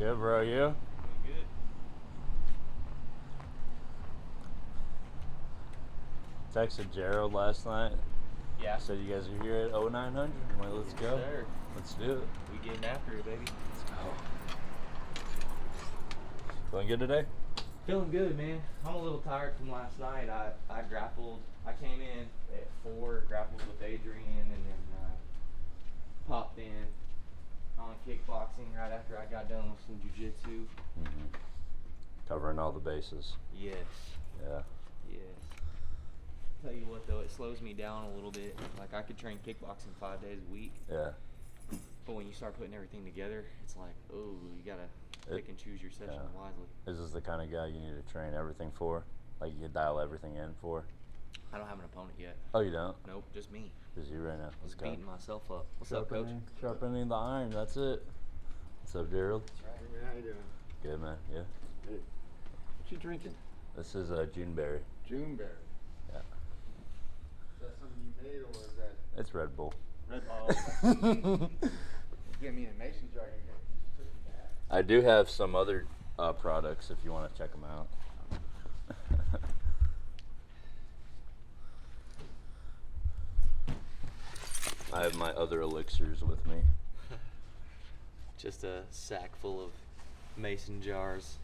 Good, bro. You? Good. Texted Gerald last night. Yeah. Said you guys are here at 0900. I'm like, let's go. Sir. Let's do it. We getting after it, baby. Let's go. Feeling good today? Feeling good, man. I'm a little tired from last night. I grappled. I came in at 4, grappled with Adrian, and then popped in on kickboxing right after I got done with some jiu-jitsu. Mm-hmm. Covering all the bases. Yes. Yeah. Yes. Tell you what, though, it slows me down a little bit. Like, I could train kickboxing 5 days a week. Yeah. But when you start putting everything together, it's like, oh, you gotta pick and choose your sessions wisely. Is this the kind of guy you need to train everything for? Like you dial everything in for? I don't have an opponent yet. Oh, you don't? Nope, just me. Just you right now. Let's Just go. beating myself up. What's up, Coach? Sharpening the iron. That's it. What's up, Gerald? That's right. Hey man, how you doing? Good, man. Yeah. Good. What you drinking? This is Juneberry. Juneberry. Yeah. Is that something you made or is that It's Red Bull. Red Bull? Give me a mason jar. You just took me back. I do have some other products if you want to check them out. I have my other elixirs with me. Just a sack full of mason jars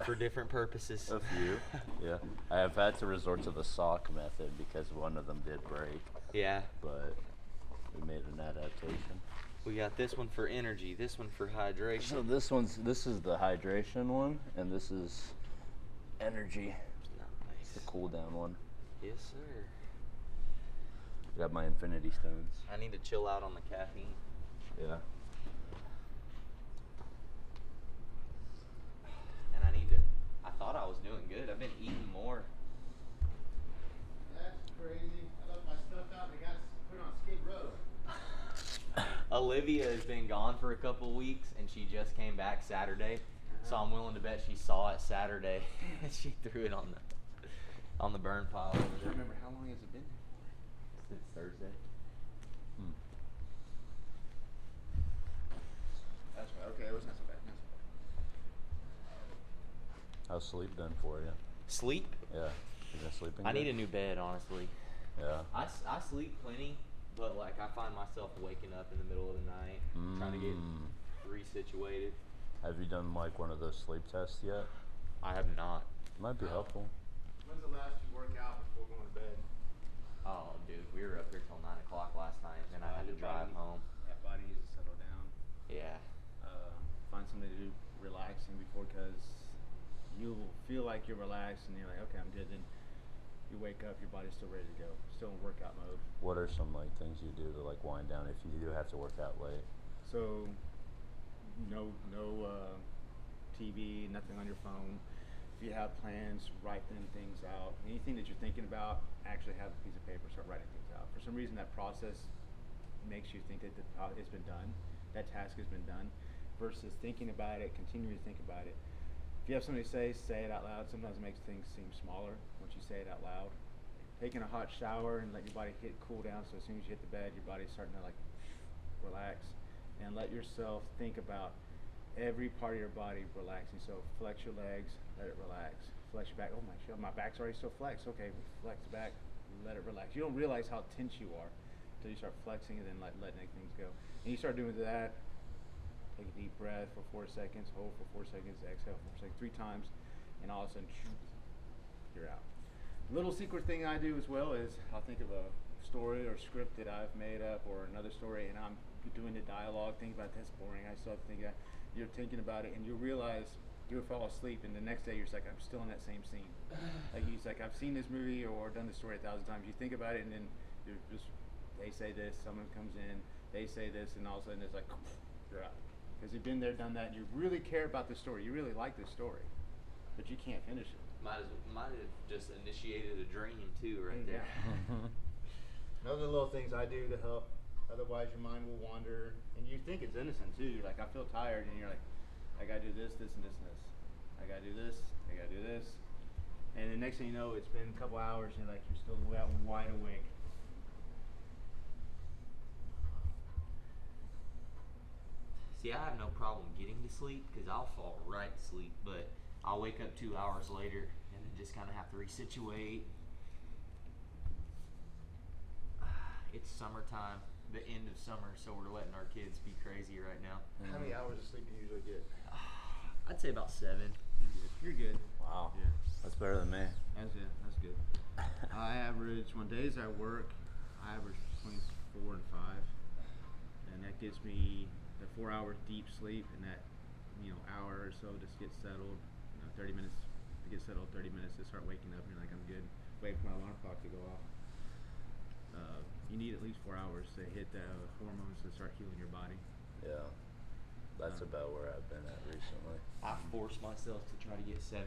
for different purposes. A few, yeah. I have had to resort to the sock method because one of them did break, Yeah. but we made an adaptation. We got this one for energy, this one for hydration. So this is the hydration one, and this is energy, Nice. the cool down one. Yes, sir. Got my infinity stones. I need to chill out on the caffeine. Yeah. And I thought I was doing good. I've been eating more. That's crazy. I left my stuff out and I got put on Skid Row. Olivia has been gone for a couple weeks, and she just came back Saturday. So I'm willing to bet she saw it Saturday, and she threw it on the burn pile over I don't there. remember how long has it been? Since Thursday. That's right. Okay, it was not so bad. Not so bad. How's sleep been for you? Sleep? Yeah. You been sleeping I good? need a new bed, honestly. Yeah. I sleep plenty, but like I find myself waking up in the middle of the night, trying to get resituated. Have you done like one of those sleep tests yet? I have not. Might be helpful. When's the last you work out before going to bed? Oh, dude, we were up here till 9 o'clock last night, and then I had to drive home. That body needs to settle down. Yeah. Find something to do relaxing before, because you'll feel like you're relaxed and you're like, okay, I'm good. Then you wake up, your body's still ready to go, still in workout mode. What are some like things you do to like wind down if you do have to work out late? So no TV, nothing on your phone. If you have plans, write them things out. Anything that you're thinking about, actually have a piece of paper, start writing things out. For some reason, that process makes you think that it's been done, that task has been done, versus thinking about it, continuing to think about it. If you have something to say it out loud. Sometimes it makes things seem smaller once you say it out loud. Taking a hot shower and let your body cool down, so as soon as you hit the bed, your body's starting to like relax, and let yourself think about every part of your body relaxing. So flex your legs, let it relax. Flex your back. Oh my back's already so flexed. Okay, flex the back, let it relax. You don't realize how tense you are until you start flexing and then letting things go. And you start doing that. Take a deep breath for 4 seconds. Hold for 4 seconds. Exhale for 4 seconds. 3 times, and all of a sudden, you're out. Little secret thing I do as well is I'll think of a story or script that I've made up, or another story, and I'm doing the dialogue. Think about that's boring. I still have to think that. You're thinking about it, and you'll realize you'll fall asleep, and the next day you're just like, I'm still in that same scene. Like he's like, I've seen this movie or done this story 1,000 times. You think about it, and then you're just, they say this, someone comes in, they say this, and all of a sudden it's like, you're out. Because you've been there, done that, and you really care about the story. You really like the story, but you can't finish it. Might have just initiated a dream too, right there. Another little things I do to help. Otherwise, your mind will wander, and you think it's innocent too. You're like, I feel tired, and you're like, I gotta do this, this, and this, and this. I gotta do this. I gotta do this. And the next thing you know, it's been a couple hours, and you're like, you're still out wide awake. See, I have no problem getting to sleep because I'll fall right to sleep, but I'll wake up 2 hours later and then just kind of have to resituate. It's summertime, the end of summer, so we're letting our kids be crazy right now. How many hours of sleep do you usually get? I'd say about 7. You're good. Wow. Yeah. That's better than me. That's it. That's good. I average, on days I work, I average between 4 and 5. And that gives me the 4 hours deep sleep, and that, hour or so just get settled. 30 minutes to get settled, 30 minutes to start waking up, and you're like, I'm good. Wait for my alarm clock to go off. You need at least 4 hours to hit the hormones to start healing your body. Yeah. That's about where I've been at recently. I force myself to try to get 7.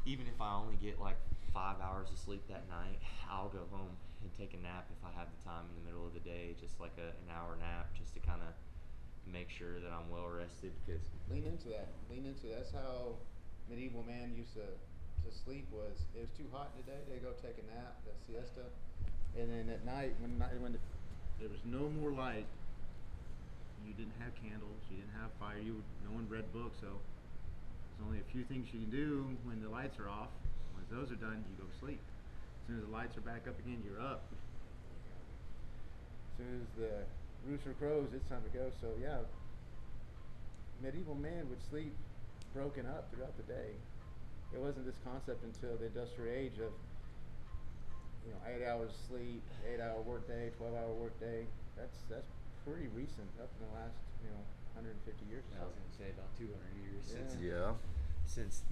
Even if I only get like 5 hours of sleep that night, I'll go home and take a nap if I have the time in the middle of the day, just like an hour nap, just to kind of make sure that I'm well rested. Because Lean into that. That's how medieval man used to sleep. Was it was too hot in the day, they go take a nap, the siesta, and then at night when there was no more light, you didn't have candles, you didn't have fire, no one read books, so there's only a few things you can do when the lights are off. Once those are done, you go to sleep. As soon as the lights are back up again, you're up. As soon as the rooster crows, it's time to go. So yeah, medieval man would sleep broken up throughout the day. It wasn't this concept until the industrial age of 8 hours sleep, 8-hour workday, 12-hour workday. That's pretty recent, up in the last 150 years. I was going to say about 200 years since Yeah. since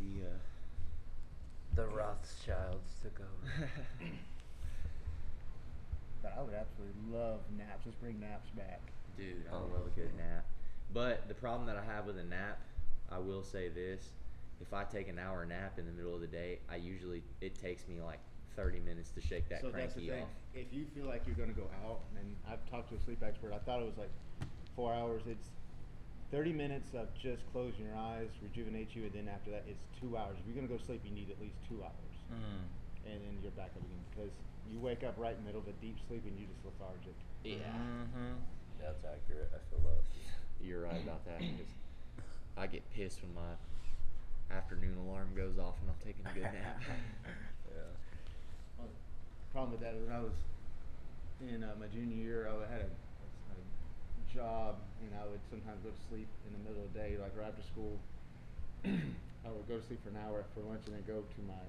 The Rothschilds took over. But I would absolutely love naps. Let's bring naps back. Dude, I Oh, love a good okay. nap. But the problem that I have with a nap, I will say this: if I take an hour nap in the middle of the day, it takes me like 30 minutes to shake that So that's the cranky thing. off. If you feel like you're going to go out, and I've talked to a sleep expert, I thought it was like 4 hours. It's 30 minutes of just closing your eyes, rejuvenate you, and then after that, it's 2 hours. If you're going to go to sleep, you need at least 2 hours. And then you're back up again, because you wake up right in the middle of a deep sleep and you're just lethargic. Yeah, That's accurate. I feel that. you're right about that. Because I get pissed when my afternoon alarm goes off and I'm taking a good nap. Yeah. Well, the problem with that is when I was in my junior year, I had a job, and I would sometimes go to sleep in the middle of the day, like right after school. I would go to sleep for an hour for lunch and then go to my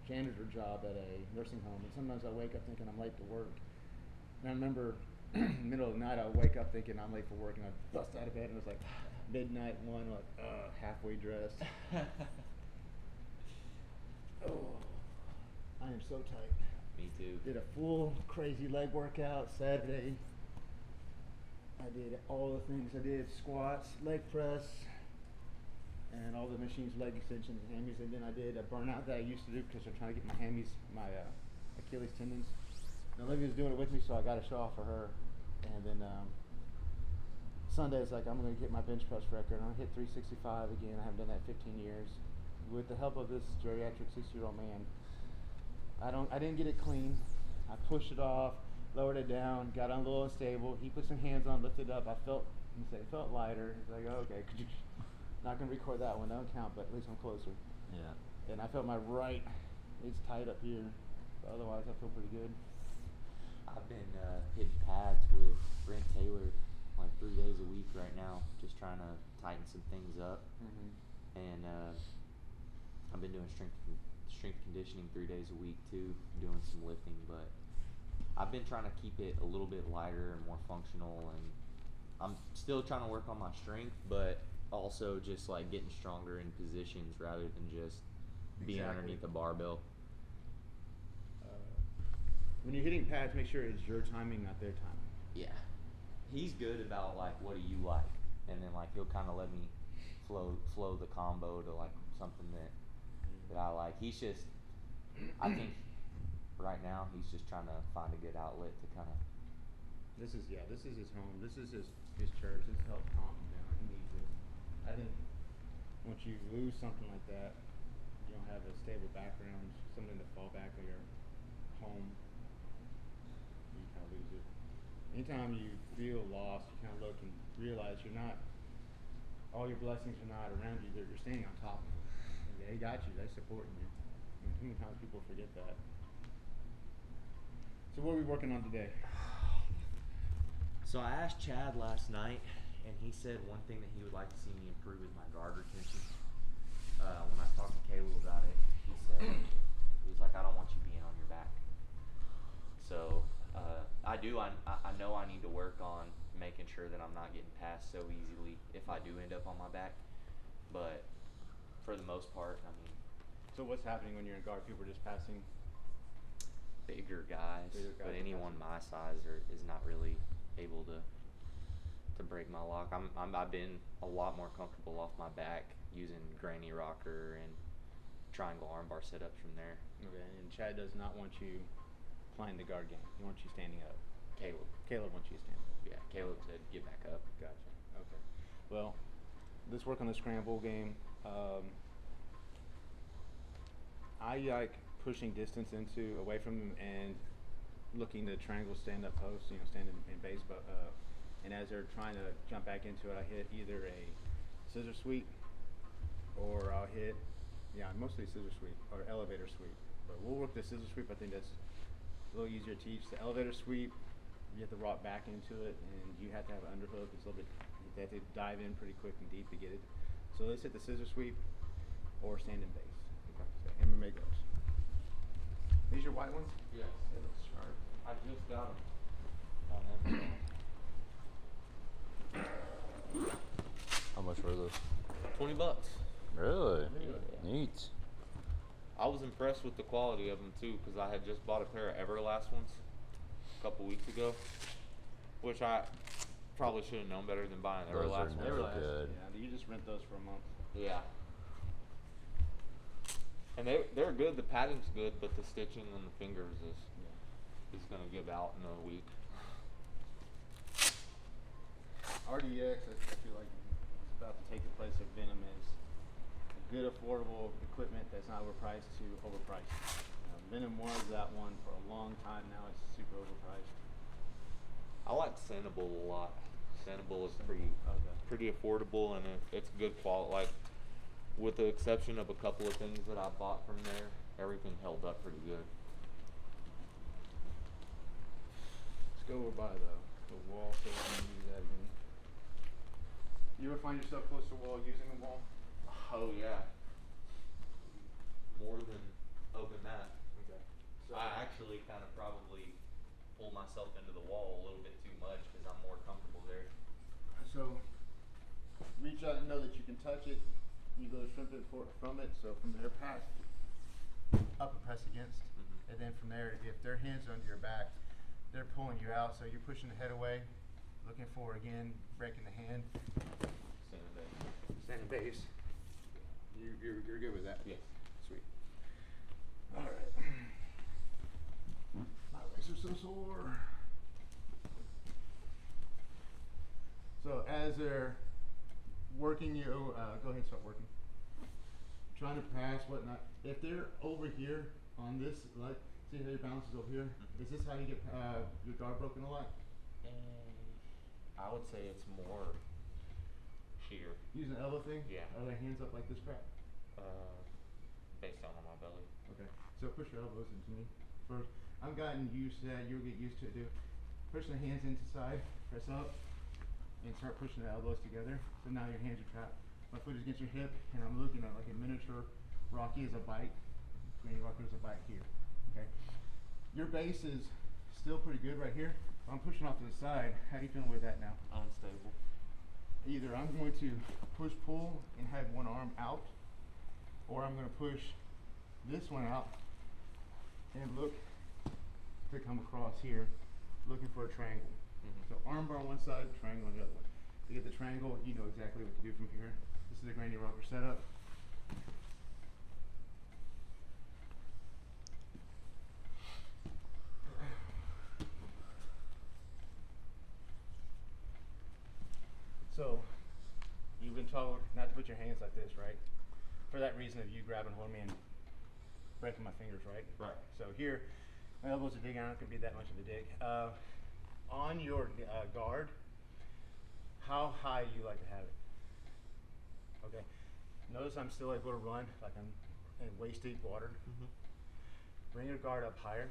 janitor job at a nursing home. And sometimes I wake up thinking I'm late to work. And I remember in the middle of the night, I would wake up thinking I'm late for work, and I'd bust out of bed, and it was like midnight, 1, like halfway dressed. Oh, I am so tight. Me too. Did a full crazy leg workout Saturday. I did all the things. I did squats, leg press, and all the machines, leg extensions, and hammies. And then I did a burnout that I used to do because I'm trying to get my hammies, my Achilles tendons. And Olivia was doing it with me, so I got a show off for her. And then Sunday is like, I'm going to get my bench press record. I'm going to hit 365 again. I haven't done that in 15 years. With the help of this geriatric 60-year-old man, I didn't get it clean. I pushed it off, lowered it down, got on a little unstable. He put some hands on, lifted it up. It felt lighter. He's like, oh, okay, not gonna record that one, don't count, but at least I'm closer. Yeah. And I felt my right, it's tight up here. But otherwise, I feel pretty good. I've been hitting pads with Brent Taylor like 3 days a week right now, just trying to tighten some things up. And I've been doing strength conditioning 3 days a week too, doing some lifting. But I've been trying to keep it a little bit lighter and more functional, and I'm still trying to work on my strength, but also just like getting stronger in positions rather than just being Exactly. underneath the barbell. When you're hitting pads, make sure it's your timing, not their timing. Yeah, he's good about like what do you like, and then like he'll kind of let me flow the combo to like something that I like. He's just, I think right now he's just trying to find a good outlet to kind of. This is his home. This is his church. This helps calm him down. He needs it. I think once you lose something like that, you don't have a stable background, something to fall back on your home. You kind of lose it. anytime you feel lost, you kind of look and realize you're not, all your blessings are not around you, you're standing on top of them. And they got you, they're supporting you. And too many times people forget that. So what are we working on today? So I asked Chad last night, and he said one thing that he would like to see me improve is my guard retention. When I talked to Caleb about it, he said, he was like, I don't want you being on your back. So I know I need to work on making sure that I'm not getting passed so easily if I do end up on my back. But for the most part, I mean, So what's happening when you're in guard? People are just passing. bigger guys, but anyone my size is not really able to break my lock. I've been a lot more comfortable off my back using granny rocker and triangle armbar setups from there. Okay, and Chad does not want you playing the guard game. He wants you standing up. Caleb wants you standing up. Yeah, Caleb said get back up. Gotcha. Okay. Well, let's work on the scramble game. I like pushing distance away from them and looking to triangle stand up post. Stand in base, but and as they're trying to jump back into it, I hit either a scissor sweep or I'll hit, mostly scissor sweep or elevator sweep. But we'll work the scissor sweep. I think that's a little easier to teach. The elevator sweep, you have to rock back into it, and you have to have an underhook. It's a little bit, you have to dive in pretty quick and deep to get it. So let's hit the scissor sweep or stand in base. MMA gloves. These your white ones? Yes, they look sharp. I just got them on Amazon. How much were those? $20. Really? Yeah. Neat. I was impressed with the quality of them too, because I had just bought a pair of Everlast ones a couple weeks ago, which I probably should have known better than buying Those are Everlast ones. never good. Yeah, you just rent those for a month. Yeah. And they're good. The padding's good, but the stitching on the fingers is gonna give out in a week. RDX, I feel like it's about to take the place of Venom as a good, affordable equipment that's not overpriced to overpriced. Venom was that one for a long time. Now it's super overpriced. I like Sanibel a lot. Sanibel is Okay. pretty affordable, and it's good quality. Like, with the exception of a couple of things that I bought from there, everything held up pretty good. Let's go over by the wall so we can use that again. You ever find yourself close to the wall using the wall? Oh yeah. More than open that. Okay. So I actually kind of probably pull myself into the wall a little bit too much because I'm more comfortable there. So reach out and know that you can touch it. You go shrimp it from it. So from there, pass up and press against. And then from there, if their hands are under your back, they're pulling you out. So you're pushing the head away, looking for again, breaking the hand. Stand in base. You're good with that? Yes. Sweet. All right. My legs are so sore. So as they're working you, go ahead and start working. Trying to pass, whatnot. If they're over here on this, like, see how your balance is over here? Is this how you get your guard broken a lot? I would say it's more sheer. Using the elbow thing? Yeah. Are their hands up like this crap? Based on my belly. Okay. So push your elbows into me first. I've gotten used to that. You'll get used to it, dude. Push the hands into side, press up, and start pushing the elbows together. So now your hands are trapped. My foot is against your hip, and I'm looking at like a miniature Rocky as a bite. Granny Rocky as a bite here. Okay. Your base is still pretty good right here. I'm pushing off to the side. How are you feeling with that now? Unstable. Either I'm going to push pull and have one arm out, or I'm going to push this one out and look to come across here looking for a triangle. So arm bar on one side, triangle on the other one. To get the triangle, you know exactly what to do from here. This is the granny rocker setup. So, you've been told not to put your hands like this, right? For that reason of you grabbing hold of me and breaking my fingers, right? Right. So here, my elbows are digging out, it could be that much of a dig. on your guard, how high do you like to have it? Okay. Notice I'm still able to run like I'm in waist deep water. Mm-hmm. Bring your guard up higher.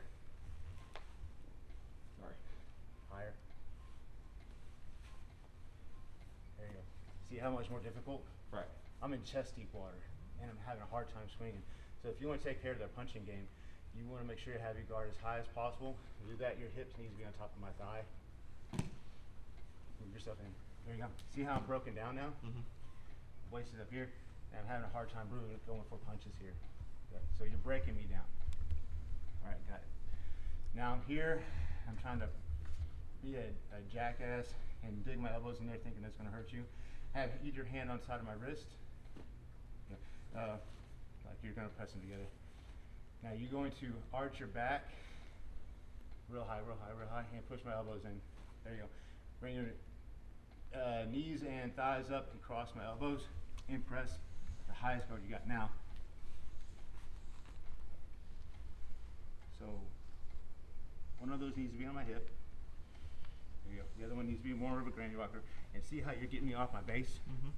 Sorry. Higher. There you go. See how much more difficult? Right. I'm in chest deep water and I'm having a hard time swinging. So if you want to take care of their punching game, you want to make sure you have your guard as high as possible. To do that, your hips need to be on top of my thigh. Move yourself in. There you go. See how I'm broken down now? Mm-hmm. Waist is up here, and I'm having a hard time going for punches here. Okay. So you're breaking me down. All right, got it. Now I'm here. I'm trying to be a jackass and dig my elbows in there thinking that's going to hurt you. Have either hand on the side of my wrist. Like you're going to press them together. Now you're going to arch your back real high, real high, real high, and push my elbows in. There you go. Bring your knees and thighs up and cross my elbows and press the highest guard you got. Now, so one of those needs to be on my hip. There you go. The other one needs to be more of a granny rocker. And see how you're getting me off my base? Mm-hmm.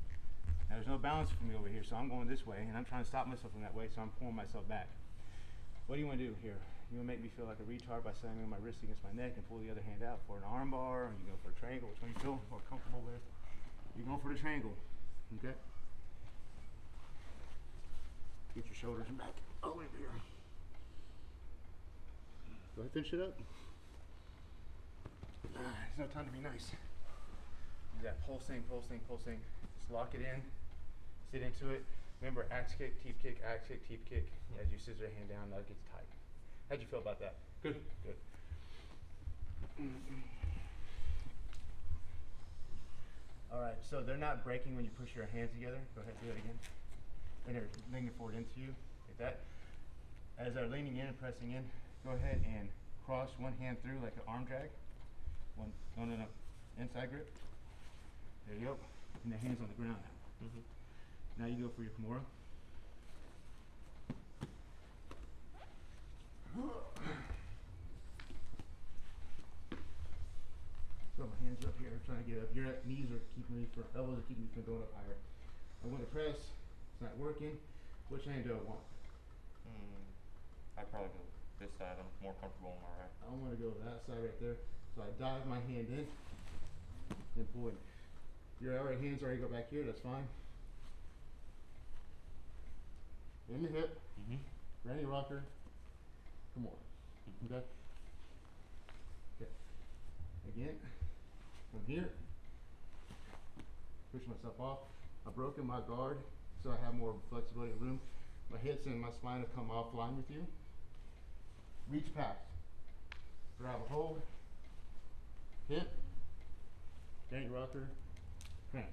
Now there's no balance for me over here, so I'm going this way, and I'm trying to stop myself from that way, so I'm pulling myself back. What do you want to do here? You want to make me feel like a retard by slamming my wrist against my neck and pull the other hand out for an arm bar, or you go for a triangle, which one you feel more comfortable with? You're going for the triangle, okay? Get your shoulders back all the way over here. Go ahead, finish it up. There's no time to be nice. Do that pulsing, pulsing, pulsing. Just lock it in, sit into it. Remember, axe kick, teep kick, axe kick, teep kick. As you scissor your hand down, that gets tight. How'd you feel about that? Good. Good. All right, so they're not breaking when you push your hands together. Go ahead, do that again. And they're leaning forward into you, like that. As they're leaning in and pressing in, go ahead and cross one hand through like an arm drag. No, inside grip. There you go. And the hand's on the ground now. Mm-hmm. Now you go for your Kimura. So my hands are up here, trying to get up. Your knees are keeping me from, elbows are keeping me from going up higher. I want to press. It's not working. Which hand do I want? I'd probably go this side. I'm more comfortable on my right. I want to go that side right there. So I dive my hand in and pull it. Your hands already go back here. That's fine. In the hip. Mm-hmm. Granny rocker. Come on. Okay. Okay. Again. From here. Push myself off. I've broken my guard, so I have more flexibility and room. My hips and my spine have come offline with you. Reach past. Grab a hold. Hip. Granny rocker. Crank.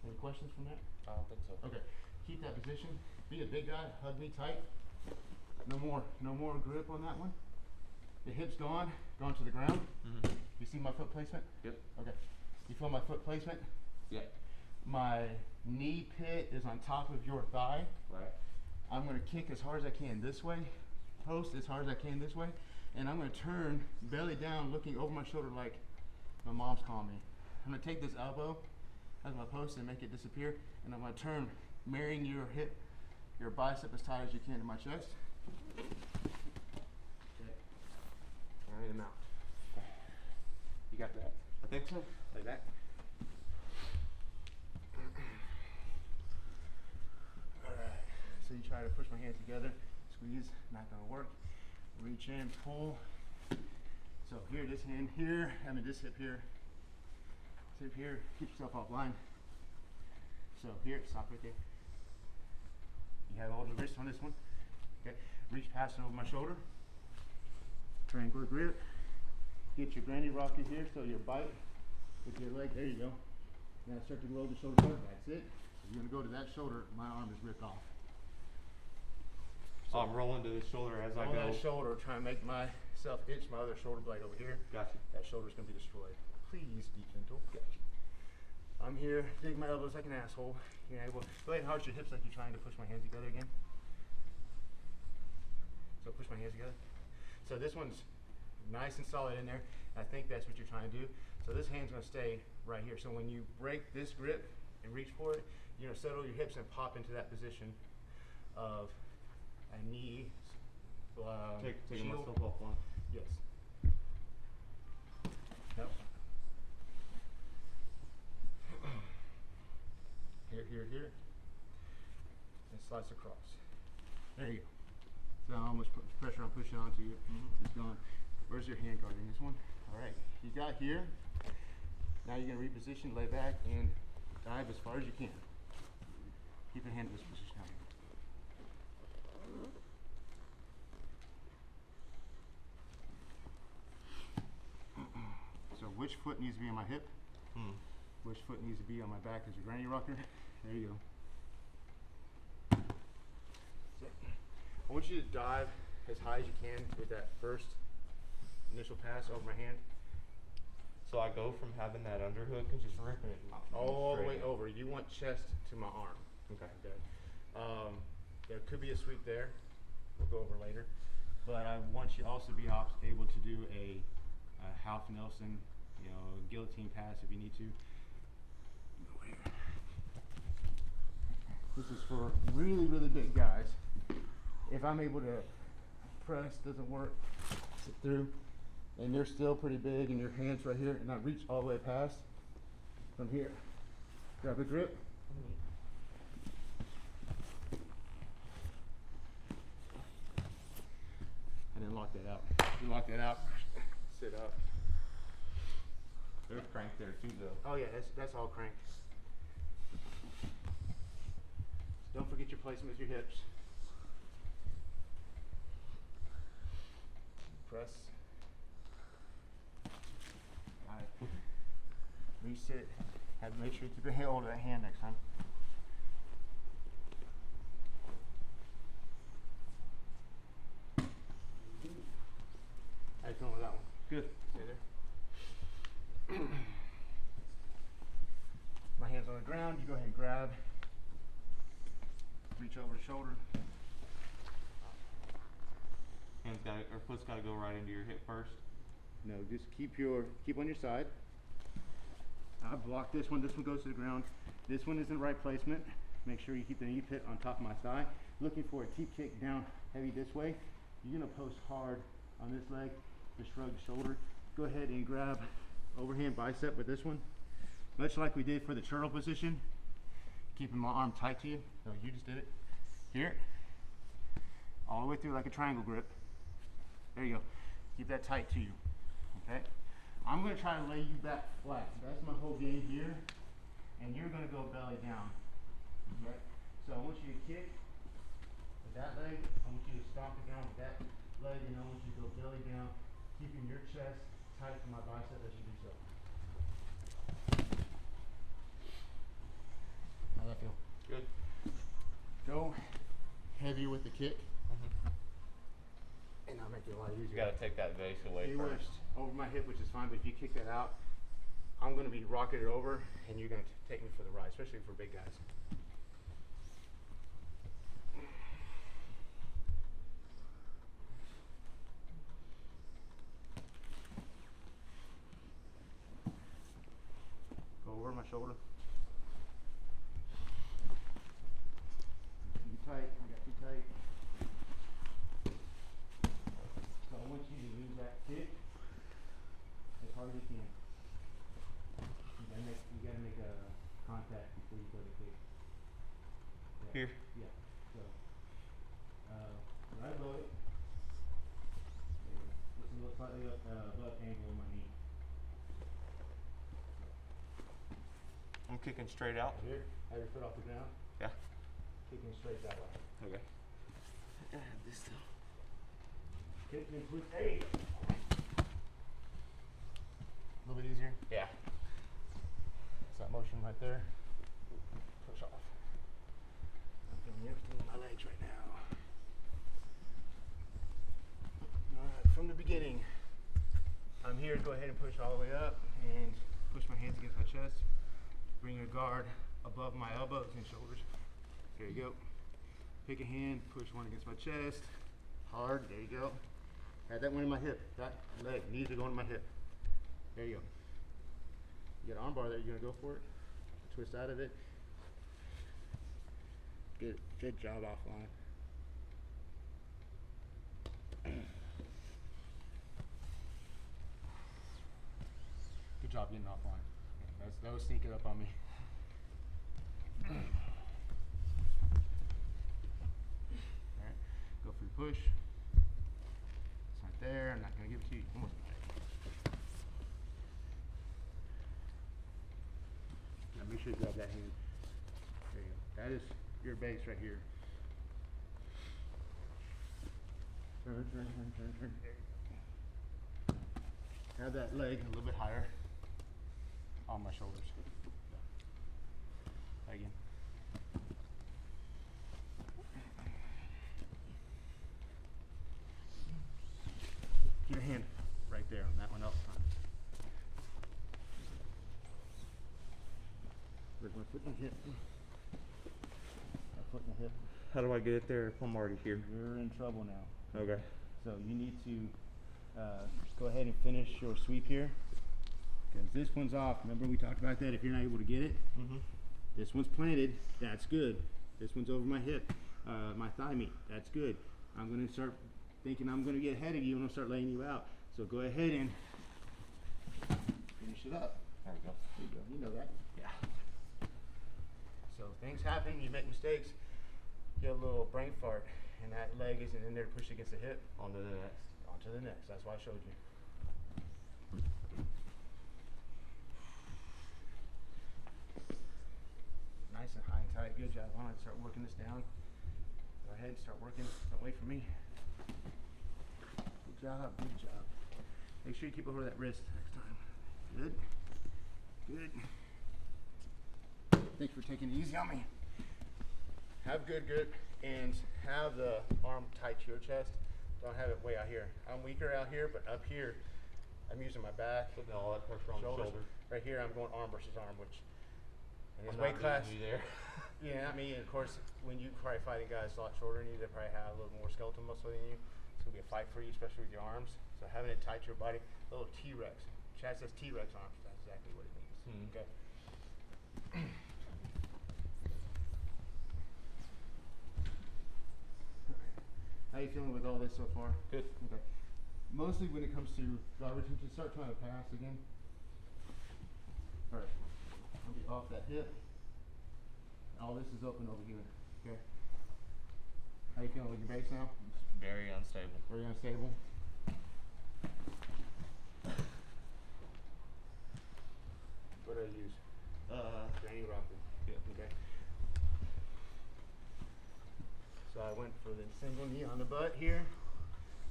Any questions from that? I don't think so. Okay. Keep that position. Be a big guy. Hug me tight. No more grip on that one. The hip's gone to the ground. Mm-hmm. You see my foot placement? Yep. Okay. You feel my foot placement? Yep. My knee pit is on top of your thigh. Right. I'm going to kick as hard as I can this way. Post as hard as I can this way. And I'm going to turn belly down, looking over my shoulder like my mom's calling me. I'm going to take this elbow as my post and make it disappear. And I'm going to turn, marrying your hip, your bicep as tight as you can to my chest. Okay. Carry them out. You got that? I think so. Like that. Alright. So you try to push my hands together, squeeze, not gonna work. Reach in, pull. So here, this hand here, this hip here. This hip here, keep yourself offline. So here, stop right there. You have all the wrist on this one. Okay. Reach past and over my shoulder. Triangular grip. Get your granny rocker here, so your bite with your leg, there you go. Now start to roll the shoulder forward, that's it. So you're gonna go to that shoulder, my arm is ripped off. So I'm rolling to the shoulder as I On go. that shoulder, try and make myself itch my other shoulder blade over here. Gotcha. That shoulder's gonna be destroyed. Please be gentle. Gotcha. I'm here, dig my elbows like an asshole. You're able, go ahead and arch your hips like you're trying to push my hands together again. So push my hands together. So this one's nice and solid in there. I think that's what you're trying to do. So this hand's gonna stay right here. So when you break this grip and reach for it, you're gonna settle your hips and pop into that position of a knee. Taking shield. myself off one. Yes. Yep. Here. And slice across. There you go. So how much pressure I'm pushing onto you. It's gone. Where's your hand guard in this one? All right. You got here. Now you're gonna reposition, lay back, and dive as far as you can. Keep your hand in this position. So which foot needs to be on my hip? Which foot needs to be on my back as a granny rocker? There you go. So, I want you to dive as high as you can with that first initial pass over my hand. So I go from having that underhook and just ripping it All the way straight. over. You want chest to my arm. Okay. There could be a sweep there. We'll go over later. But I want you also to be able to do a half Nelson, guillotine pass if you need to. Go here. This is for really, really big guys. If I'm able to press, doesn't work, sit through, and you're still pretty big and your hand's right here, and I reach all the way past from here. Grab a grip. And then lock that out. You lock that out, sit up. There's crank there too, though. Oh yeah, that's all crank. Don't forget your placement with your hips. Press. Alright. Reset. Have to make sure you keep your hold of that hand next time. How you feeling with that one? Good. Stay there. My hand's on the ground, you go ahead and grab. Reach over the shoulder. Foot's gotta go right into your hip first. No, just keep on your side. I block this one goes to the ground. This one is in the right placement. Make sure you keep the knee pit on top of my thigh. Looking for a T kick down heavy this way. You're gonna post hard on this leg, just shrug the shoulder. Go ahead and grab overhand bicep with this one. Much like we did for the turtle position, keeping my arm tight to you. So you just did it. Here, all the way through like a triangle grip. There you go. Keep that tight to you, okay? I'm gonna try to lay you back flat. That's my whole game here. And you're gonna go belly down, okay? So I want you to kick with that leg. I want you to stomp it down with that leg, and I want you to go belly down, keeping your chest tight to my bicep as you do so. How's that feel? Good. Go heavier with the kick. And I'll make it a lot easier. You gotta take that base away It works first. over my hip, which is fine, but if you kick that out, I'm going to be rocking it over, and you're going to take me for the ride, especially for big guys. Go over my shoulder. Too tight. I got too tight. So I want you to use that kick as hard as you can. You gotta make a contact before you go to kick. Yeah. Here? Yeah. So right below it. Just a little slightly above angle on my knee. I'm kicking straight out. Here, have your foot off the ground. Yeah. Kicking straight that way. Okay. I gotta have this though. Kick and twist. Hey! A little bit easier. Yeah. That's that motion right there. Push off. I'm feeling everything in my legs right now. Alright, from the beginning, I'm here. Go ahead and push all the way up and push my hands against my chest. Bring your guard above my elbows and shoulders. There you go. Pick a hand, push one against my chest. Hard, there you go. Had that one in my hip. That leg needs to go in my hip. There you go. You got an arm bar there. You're gonna go for it. Twist out of it. Good job offline. Good job getting offline. That was sneaking up on me. Alright, go for your push. It's not there, I'm not gonna give it to you. Almost got it. Now make sure you grab that hand. There you go. That is your base right here. Turn. There you go. Have that leg a little bit higher on my shoulders. Again. Get your hand right there on that one up front. Where's my foot and hip? My foot and hip. How do I get it there if I'm already here? You're in trouble now. Okay. So you need to go ahead and finish your sweep here. Because this one's off. Remember we talked about that if you're not able to get it? Mm-hmm. This one's planted. That's good. This one's over my hip. My thigh meat. That's good. I'm going to start thinking I'm going to get ahead of you and I'll start laying you out. So go ahead and finish it up. There we go. There you go. You know that. Yeah. So things happen. You make mistakes. Get a little brain fart. And that leg isn't in there to push against the hip. On to the next. On to the next. That's why I showed you. Nice and high and tight. Good job. Why don't I start working this down? Go ahead and start working. Don't wait for me. Good job. Good job. Make sure you keep over that wrist next time. Good. Good. Thanks for taking it easy on me. Have good grip and have the arm tight to your chest. Don't have it way out here. I'm weaker out here, but up here, I'm using my back. Putting all that pressure on the shoulder. Right here, I'm going arm versus arm, which in this I'm weight not class. beating you there. Yeah, I mean, of course, when you probably fighting guys a lot shorter than you, they probably have a little more skeletal muscle than you. It's gonna be a fight for you, especially with your arms. So having it tight to your body, a little T-Rex. Chad says T-Rex arms. That's exactly what it means. Hmm. Okay. How you feeling with all this so far? Good. Okay. Mostly when it comes to garbage, you can start trying to pass again. All right. I'll be off that hip. All this is open over here. Okay. How you feeling with your base now? Very unstable. Very unstable. What do I use? Granny rocker. Yeah. Okay. So I went for the single knee on the butt here.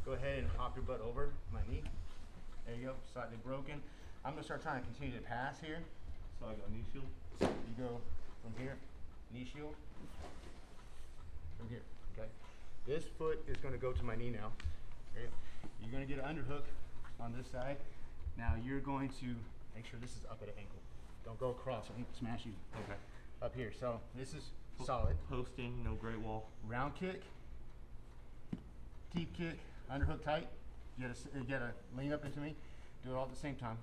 Go ahead and hop your butt over my knee. There you go, slightly broken. I'm gonna start trying to continue to pass here. So I got knee shield. You go from here, knee shield. From here, okay. This foot is gonna go to my knee now. Okay. You're gonna get an underhook on this side. Now you're going to make sure this is up at an ankle. Don't go across, I'm gonna smash you. Okay. Up here, so this is solid. Posting, no great wall. Round kick, deep kick, underhook tight. You gotta lean up into me. Do it all at the same time.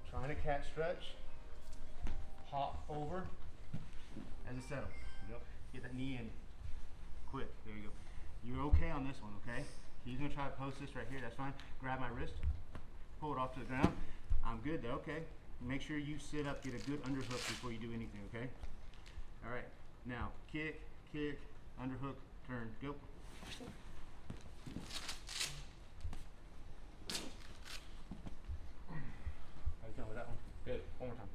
Trying to cat stretch. Hop over as it settles. Yep. Get that knee in quick. There you go. You're okay on this one, okay? He's gonna try to post this right here, that's fine. Grab my wrist, pull it off to the ground. I'm good though, okay? Make sure you sit up, get a good underhook before you do anything, okay? All right, now kick, kick, underhook, turn, go. How you feeling with that one? Good. One more time.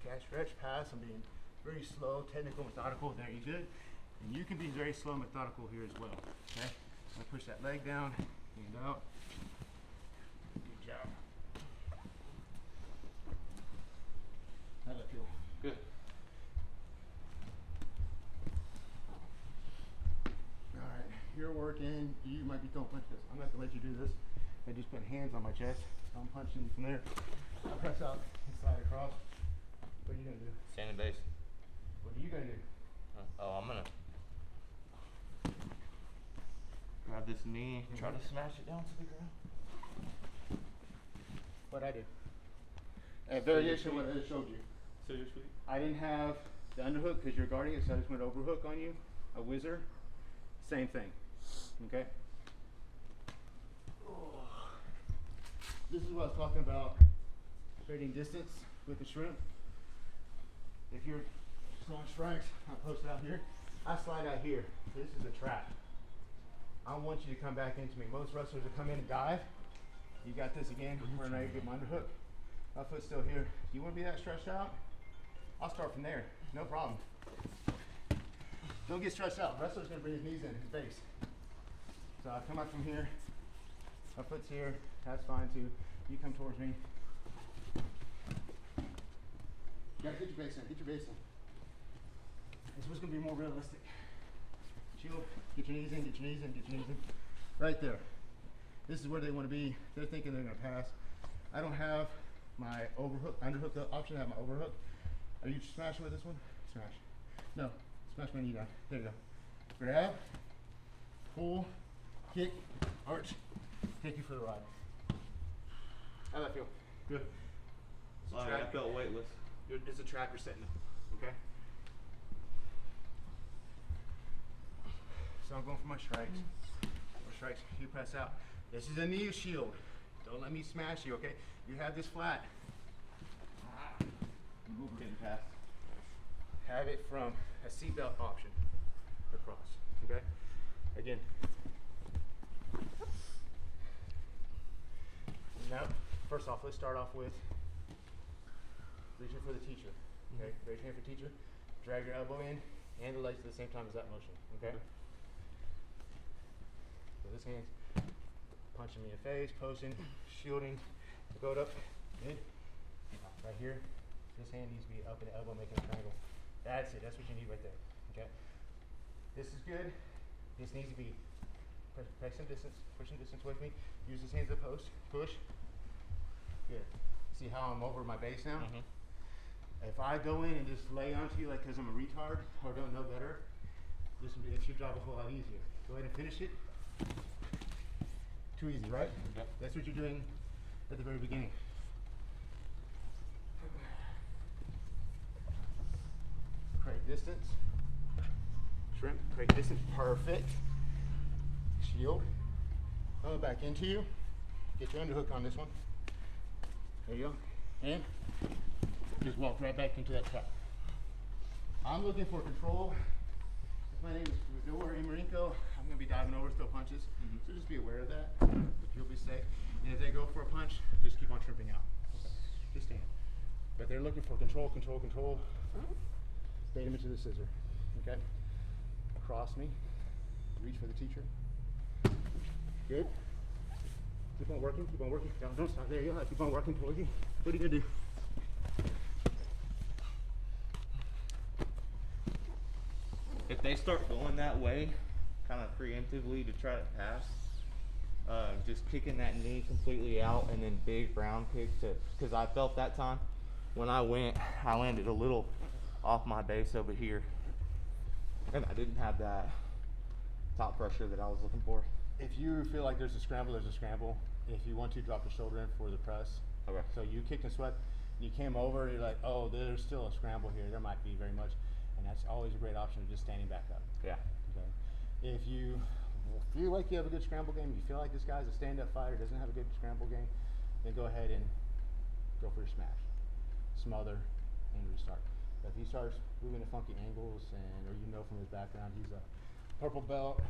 Catch, stretch, pass. I'm being very slow, technical, methodical. There, you good? And you can be very slow, methodical here as well. Okay? I'm gonna push that leg down, hand out. Good job. How'd that feel? Good. All right, you're working might be throwing punches. I'm not gonna let you do this. I just put hands on my chest. So I'm punching you from there. I press out and slide across. What are you gonna do? Standing base. What are you gonna do? Oh, I'm gonna grab this knee, try to smash it down to the ground. What I did. A variation of what I just showed you. So you're sweet. I didn't have the underhook because you're guarding it, so I just went overhook on you. A whizzer. Same thing. Okay? This is what I was talking about, creating distance with the shrimp. If you're throwing strikes, I post it out here. I slide out here. This is a trap. I want you to come back into me. Most wrestlers will come in and dive. You got this again. We're ready to get my underhook. My foot's still here. You want to be that stretched out? I'll start from there. No problem. Don't get stretched out. Wrestler's going to bring his knees in, his base. So I come up from here. My foot's here. That's fine too. You come towards me. You gotta get your base in. Get your base in. This was going to be more realistic. Shield. Get your knees in. Get your knees in. Get your knees in. Right there. This is where they want to be. They're thinking they're going to pass. I don't have my overhook, underhook option. I have my overhook. Are you smashing with this one? Smash. No. Smash my knee down. There you go. Grab. Pull. Kick. Arch. Take you for the ride. How'd that feel? Good. Oh, I felt weightless. It's a trap you're setting up. Okay? So I'm going for my strikes. More strikes. You press out. This is a knee shield. Don't let me smash you, okay? You have this flat. Getting past. Have it from a seatbelt option across, okay? Again. Now, first off, let's start off with reaching for the teacher, okay? Raise your hand for teacher. Drag your elbow in and the legs at the same time as that motion, okay? So this hand's punching me in the face, posting, shielding, go up, mid, right here. This hand needs to be up in the elbow, making a triangle. That's it. That's what you need right there. Okay. This is good. This needs to be pushing distance with me. Use this hand as a post. Push. Good. See how I'm over my base now? If I go in and just lay onto you like because I'm a retard or don't know better, this will be it should job a whole lot easier. Go ahead and finish it. Too easy, right? Yep. That's what you're doing at the very beginning. Create distance. Shrimp, create distance. Perfect. Shield. Coming back into you. Get your underhook on this one. There you go. And just walk right back into that trap. I'm looking for control. If my name is Fedor Marinko, I'm going to be diving over, throw punches. So just be aware of that. But you'll be safe. And if they go for a punch, just keep on shrimping out. Okay. Just stand. But they're looking for control, control, control. Bait them into the scissor. Okay? Cross me. Reach for the teacher. Good. Keep on working, keep on working. Don't stop. There you go. Keep on working towards you. What are you going to do? If they start going that way, kind of preemptively to try to pass, just kicking that knee completely out and then big round kick to, because I felt that time when I landed a little off my base over here, and I didn't have that top pressure that I was looking for. If you feel like there's a scramble, there's a scramble. If you want to, drop the shoulder in for the press. Okay. So you kicked and sweat, you came over, you're like, oh, there's still a scramble here. There might be very much. And that's always a great option of just standing back up. Yeah. Okay. If you feel like you have a good scramble game, you feel like this guy's a stand-up fighter, doesn't have a good scramble game, then go ahead and go for your smash. Smother and restart. But if he starts moving to funky angles, or you know from his background, he's a purple belt,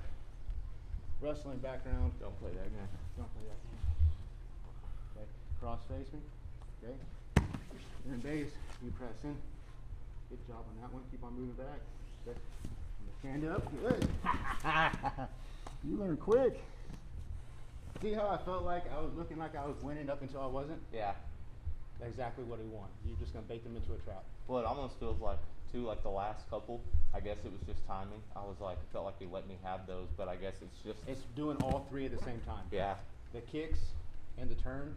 wrestling background. Don't play that game. Don't play that game. Okay. Cross face me. Okay. And then base, you press in. Good job on that one. Keep on moving back. Okay. Stand up. Good. You learn quick. See how I felt like I was looking like I was winning up until I wasn't? Yeah. That's exactly what he wants. You're just going to bait them into a trap. Well, it almost feels like too. Like the last couple, I guess it was just timing. I was like, it felt like they let me have those, but I guess it's just. It's doing all three at the same time. Yeah. The kicks and the turn,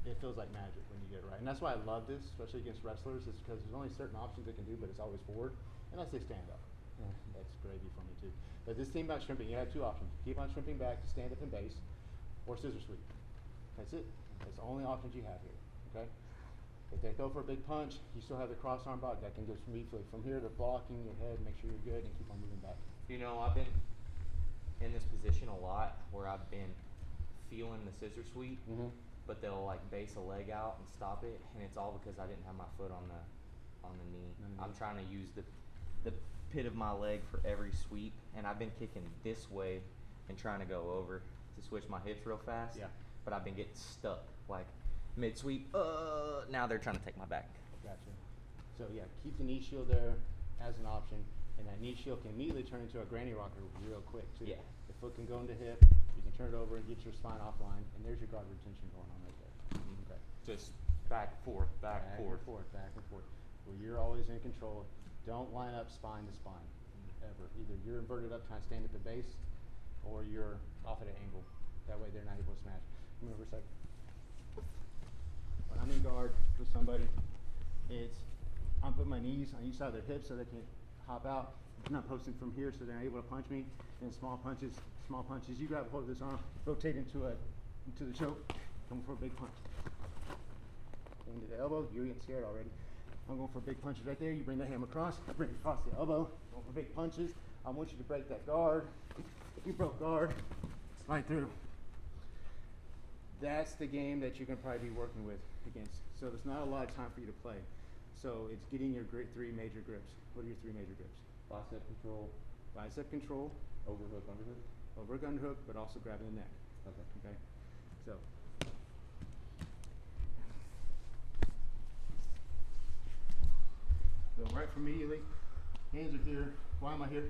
it feels like magic when you get it right. And that's why I love this, especially against wrestlers, is because there's only certain options they can do, but it's always forward. And I say stand up. That's gravy for me too. But this thing about shrimping, you have two options. Keep on shrimping back to stand up and base, or scissor sweep. That's it. That's the only options you have here, okay? If they go for a big punch, you still have the cross arm block that can go from here to blocking your head, make sure you're good, and keep on moving back. You know, I've been in this position a lot where I've been feeling the scissor sweep, but they'll like base a leg out and stop it, and it's all because I didn't have my foot on the knee. I'm trying to use the pit of my leg for every sweep, and I've been kicking this way and trying to go over to switch my hips real fast. Yeah. But I've been getting stuck, like mid sweep. Now they're trying to take my back. Gotcha. So yeah, keep the knee shield there as an option, and that knee shield can immediately turn into a granny rocker real quick too. Yeah. The foot can go into hip, you can turn it over and get your spine offline, and there's your guard retention going on right there. Okay. Just back and forth, back and forth. Back and forth. Where you're always in control. Don't line up spine to spine, ever. Either you're inverted up trying to stand at the base, or you're off at an angle. That way they're not able to smash. Come over a sec. When I'm in guard with somebody, I'm putting my knees on each side of their hips so they can hop out. I'm not posting from here so they're not able to punch me. And small punches. You grab a hold of this arm, rotate into the choke, come for a big punch. Into the elbow, you're getting scared already. I'm going for big punches right there. You bring the hammer across, bring it across the elbow, going for big punches. I want you to break that guard. If you broke guard, slide through. That's the game that you're going to probably be working with against. So there's not a lot of time for you to play. So it's getting your three major grips. What are your three major grips? Bicep control, overhook, underhook, but also grabbing the neck. Okay. So. So right from immediately, hands are here. Why am I here?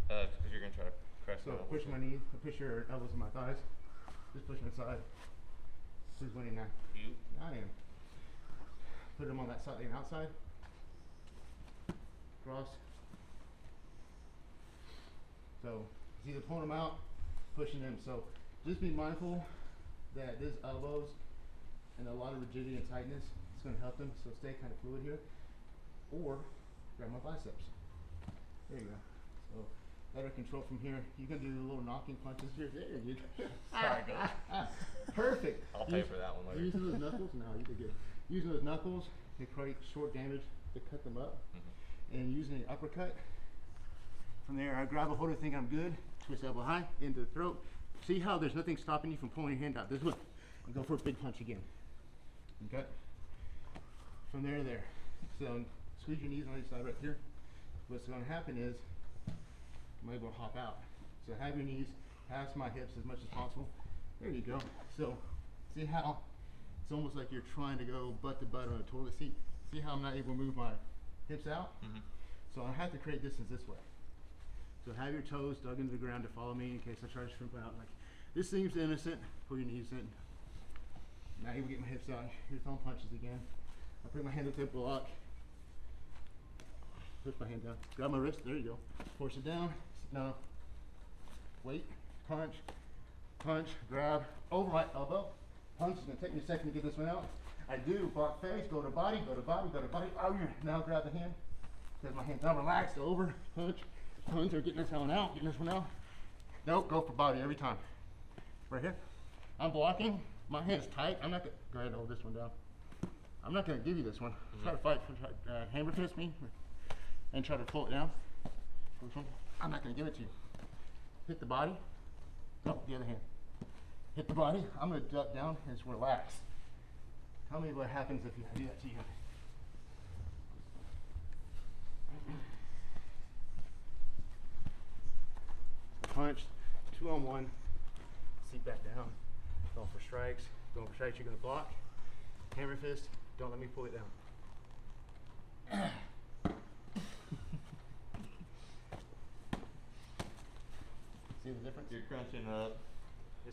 Because you're gonna try to press. So push my knee, push your elbows in my thighs. Just push them inside. Who's winning now? You. I am. Put them on that side and outside. Cross. So it's either pulling them out, pushing them. So just be mindful that this elbows and a lot of rigidity and tightness is going to help them. So stay kind of fluid here. Or grab my biceps. There you go. So better control from here. You can do little knocking punches here. There you go. Sorry, Coach. Perfect. I'll pay for that one later. Using those knuckles, no, you did good. Using those knuckles to create short damage to cut them up, and using an uppercut. From there, I grab a hold of the thing. I'm good. Twist elbow high into the throat. See how there's nothing stopping you from pulling your hand out this way, and go for a big punch again. Okay. From there to there. So squeeze your knees on each side right here. What's going to happen is I'm able to hop out. So have your knees past my hips as much as possible. There you go. So see how it's almost like you're trying to go butt to butt on a toilet seat. See how I'm not able to move my hips out? So I have to create distance this way. So have your toes dug into the ground to follow me in case I try to shrimp out. Like this seems innocent. Pull your knees in. Not able to get my hips out. Here throwing punches again. I put my hand up to the block. Push my hand down. Grab my wrist. There you go. Force it down. No. Wait. Punch. Punch. Grab. Over my elbow. Punch. It's going to take me a second to get this one out. I do. Block face. Go to body. Go to body. Go to body. Oh, yeah. Now grab the hand. Because my hand's not relaxed. Over. Punch. Punch. Or getting this one out. Getting this one out. Nope. Go for body every time. Right here. I'm blocking. My hand's tight. I'm not going to. Go ahead and hold this one down. I'm not going to give you this one. Try to fight. Hammer fist me. And try to pull it down. I'm not going to give it to you. Hit the body. No, the other hand. Hit the body. I'm going to duck down and just relax. Tell me what happens if you do that to you. Punch. 2-on-1. Seat back down. Going for strikes. Going for strikes. You're going to block. Hammer fist. Don't let me pull it down. See the difference? You're crunching up.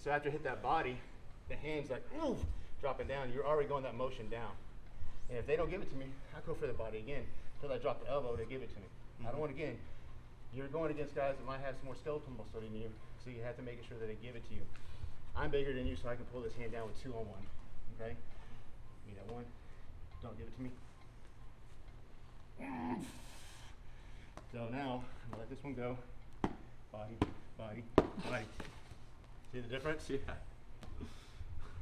So after you hit that body, the hand's like, ooh, dropping down. You're already going that motion down. And if they don't give it to me, I go for the body again. until I drop the elbow to give it to me. I don't want, again, you're going against guys that might have some more skeletal muscle than you, so you have to make sure that they give it to you. I'm bigger than you, so I can pull this hand down with 2 on 1. Okay? Give me that 1. Don't give it to me. So now, I'm gonna let this one go. Body, body, body. See the difference? Yeah.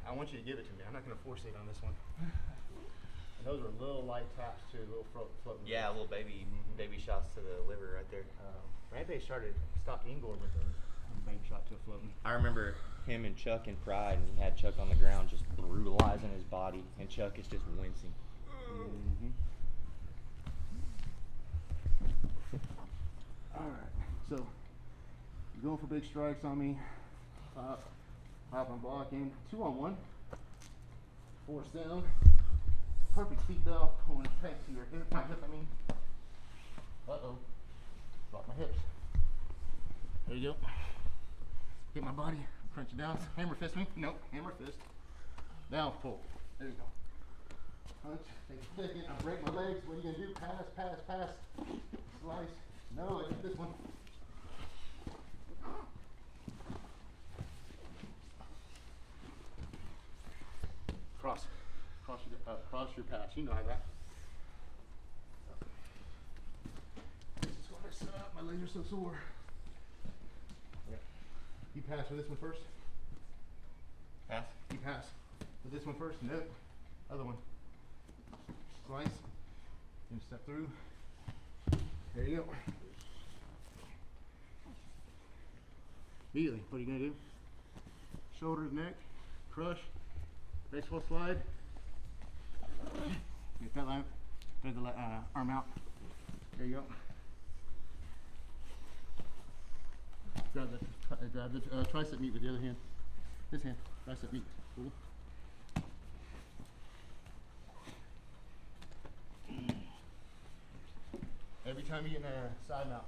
I want you to give it to me. I'm not gonna force it on this one. And those are little light taps too, little floating. Yeah, little baby shots to the liver right there. Rampage stopped Ingor with a baby shot to a floating. I remember him and Chuck in Pride, and he had Chuck on the ground just brutalizing his body, and Chuck is just wincing. Alright, so you're going for big strikes on me. Pop, I'm blocking. 2 on 1. Force down. Perfect seat belt. Pulling tight to your hip. My hip, I mean. Uh-oh. Block my hips. There you go. Hit my body. Crunch it down. Hammer fist me. Nope. Hammer fist. Down. Pull. There you go. Punch. Take a second. I break my legs. What are you going to do? Pass, pass, pass. Slice. No, I did this one. Cross your pass. You know how that. This is what I suck. My legs are so sore. Yeah. You pass with this one first. Pass? You pass with this one first. Nope. Other one. Slice. And step through. There you go. Immediately, what are you gonna do? Shoulder to neck, crush, baseball slide. Get that line, thread the arm out. There you go. Grab the tricep meat with the other hand. This hand, tricep meat. Cool. Every time you get in a side mount,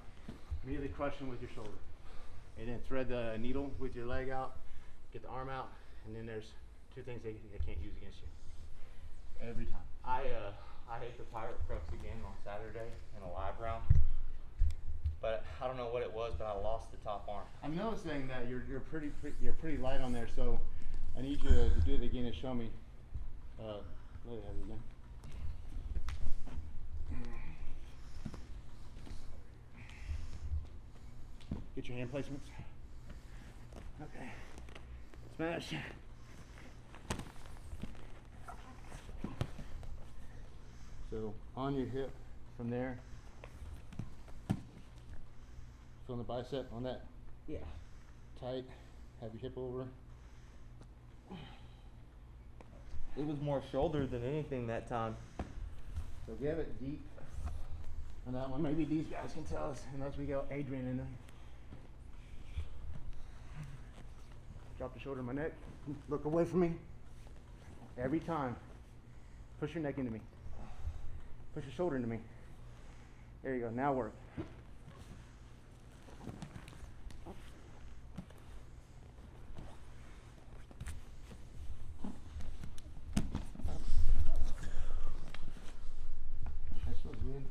immediately crush him with your shoulder. And then thread the needle with your leg out, get the arm out, and then there's 2 things they can't use against you. Every time. I hit the pirate crux again on Saturday in a live round, but I don't know what it was, but I lost the top arm. I'm noticing that you're pretty light on there, so I need you to do it again and show me. Let it have it again. Get your hand placements. Okay. Smash. So on your hip from there. From the bicep on that. Yeah. Tight. Have your hip over. It was more shoulder than anything that time. So give it deep. On that one, maybe these guys can tell us, unless we got Adrian in there. Drop the shoulder in my neck. Look away from me. Every time. Push your neck into me. Push your shoulder into me. There you go. Now work. That's so good.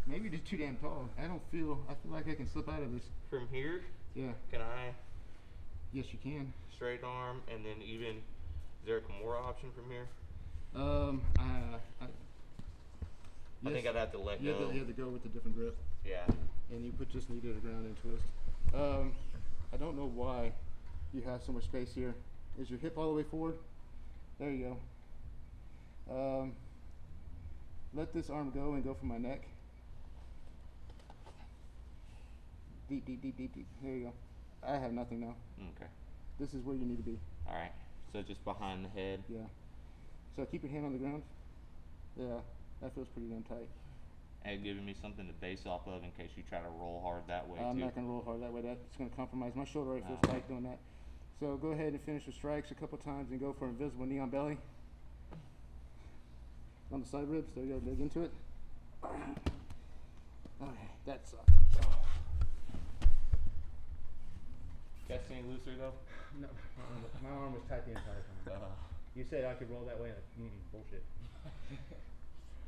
Maybe you're just too damn tall. I feel like I can slip out of this. From here, Yeah. can I Yes, you can. straight arm and then even, is there a Kimura option from here? I think I'd have to let you go. You have to go with a different grip. Yeah. And you put just knee to the ground and twist. I don't know why you have so much space here. Is your hip all the way forward? There you go. Let this arm go and go for my neck. Deep, deep, deep, deep, deep. There you go. I have nothing now. Okay. This is where you need to be. All right. So just behind the head. Yeah. So keep your hand on the ground. Yeah, that feels pretty damn tight. And giving me something to base off of in case you try to roll hard that way I'm too. not going to roll hard that way. That's going to compromise. My shoulder already feels Ah. tight doing that. So go ahead and finish the strikes a couple times and go for invisible knee on belly. On the side ribs. There you go. Dig into it. Okay, that sucks. Chest any looser though? No, my arm was tight the entire time. You said I could roll that way. Like, bullshit.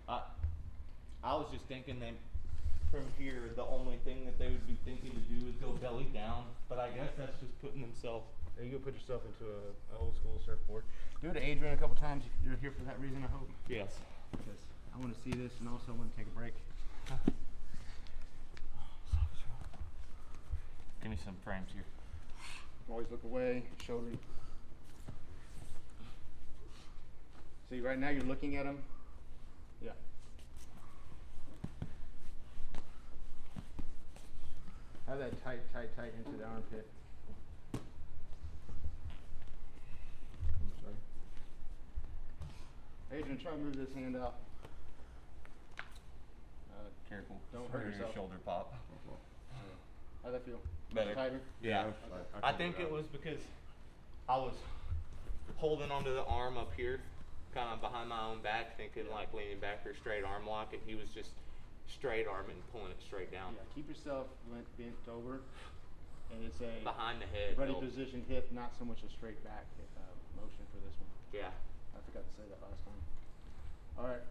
I was just thinking that from here, the only thing that they would be thinking to do is go belly down. But I guess that's just putting themselves. There you go, put yourself into a old school surfboard. Do it to Adrian a couple times. You're here for that reason, I hope. Yes. Because I want to see this, and also I want to take a break. Give me some frames here. Always look away, shoulder. See, right now you're looking at him. Yeah. Have that tight into the armpit. I'm sorry. Adrian, try to move this hand out. Careful. Don't hurt Your yourself. shoulder pop. How'd that feel? Better. Tighter? Yeah. I I think it was because I was holding onto the arm up here, kind of behind my own back, thinking like leaning back or straight arm lock, and he was just straight arming, pulling it straight down. Yeah, keep yourself bent over, and it's a Behind the head. ready helps. position hip, not so much a straight back motion for this one. Yeah. I forgot to say that last time. All right,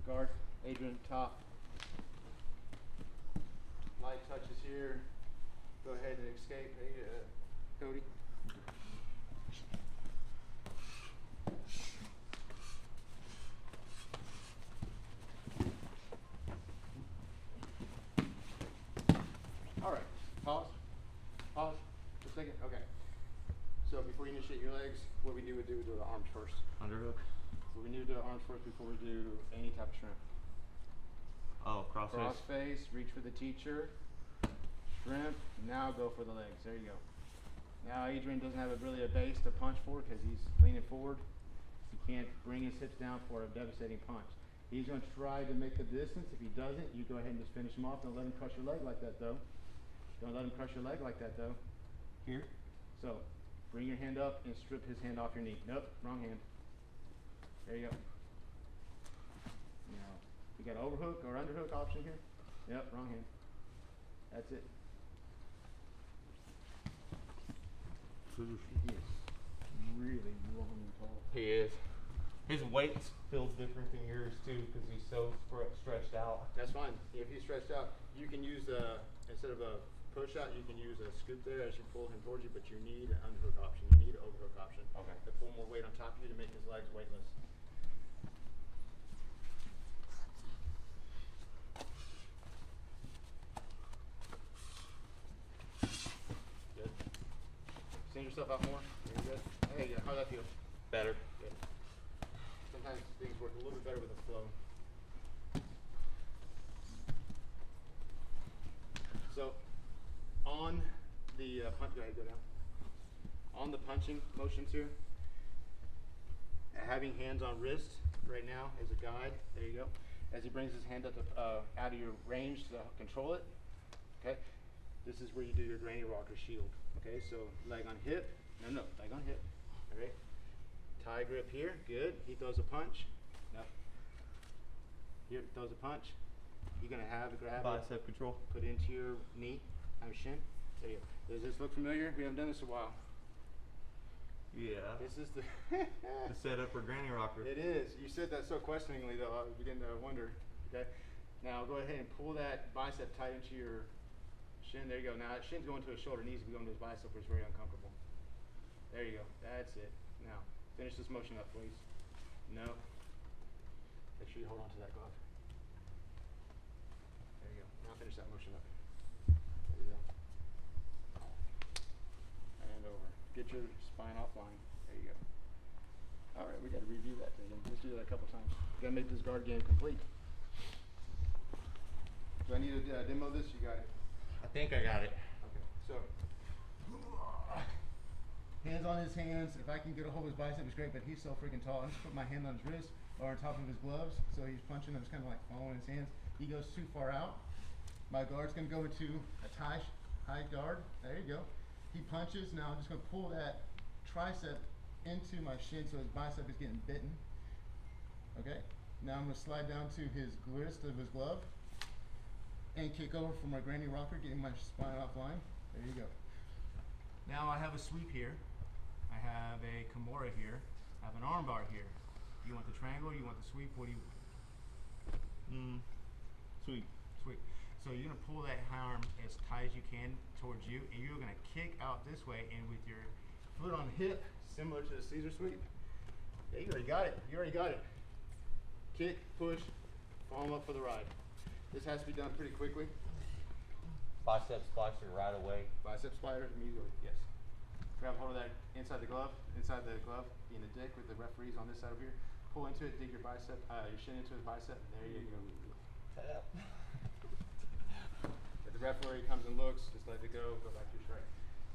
guard, Adrian, top. Light touches here. Go ahead and escape. Hey, Cody. All right, pause. Pause. Just a second. Okay. So before you initiate your legs, what we do is do the arms first. Underhook. So we need to do the arms first before we do any type of shrimp. Oh, crossface. Cross face, reach for the teacher, shrimp, now go for the legs. There you go. Now Adrian doesn't have really a base to punch for because he's leaning forward. He can't bring his hips down for a devastating punch. He's going to try to make the distance. If he doesn't, you go ahead and just finish him off. Don't let him crush your leg like that though. Don't let him crush your leg like that though. Here. So, bring your hand up and strip his hand off your knee. Nope, wrong hand. There you go. Now, you got overhook or underhook option here? Yep, wrong hand. That's it. He is really long and tall. He is. His weight feels different than yours too because he's so stretched out. That's fine. If he's stretched out, you can use instead of a push out, you can use a scoop there as you pull him towards you, but you need an underhook option. You need an overhook option. Okay. To pull more weight on top of you to make his legs weightless. Good. Send yourself out more. Very good. Hey, how'd that feel? Better. Good. Sometimes things work a little bit better with the flow. So, on the punch, go ahead, go down. On the punching motions here, having hands on wrist right now is a guide. There you go. As he brings his hand up to, out of your range to control it. Okay. This is where you do your granny rocker shield. Okay. So leg on hip. No, leg on hip. All right. Tie grip here. Good. He throws a punch. No. Here throws a punch. You're gonna have a grab. Bicep control. Put into your knee, on your shin. There you go. Does this look familiar? We haven't done this in a while. Yeah. This is the The setup for granny rocker. It is. You said that so questioningly though, I began to wonder. Okay. Now go ahead and pull that bicep tight into your shin. There you go. Now that shin's going to his shoulder, needs to be going to his bicep where it's very uncomfortable. There you go. That's it. Now, finish this motion up, please. No. Make sure you hold on to that glove. There you go. Now finish that motion up. There you go. And over. Get your spine offline. There you go. All right, we got to review that thing. Let's do that a couple times. Got to make this guard game complete. Do I need to demo this? You got it. I think I got it. Okay. So, hands on his hands. If I can get a hold of his bicep, it's great. But he's so freaking tall. I just put my hand on his wrist or on top of his gloves, so he's punching. I'm just kind of like following his hands. He goes too far out. My guard's gonna go into a high guard. There you go. He punches. Now I'm just gonna pull that tricep into my shin so his bicep is getting bitten. Okay. Now I'm gonna slide down to his wrist of his glove and kick over for my granny rocker, getting my spine offline. There you go. Now I have a sweep here. I have a Kimura here. I have an arm bar here. You want the triangle or you want the sweep? What do you want? Sweet. Sweep. So you're gonna pull that arm as tight as you can towards you, and you're gonna kick out this way, and with your foot on the hip, similar to the Caesar sweep. Yeah, you already got it. You already got it. Kick, push, follow him up for the ride. This has to be done pretty quickly. Bicep splicer right away. Bicep splitter immediately. Yes. Grab hold of that inside the glove, being a dick with the referees on this side over here. Pull into it, dig your bicep, your shin into the bicep, and there you go. Tap. If the referee comes and looks, just let it go back to your strike.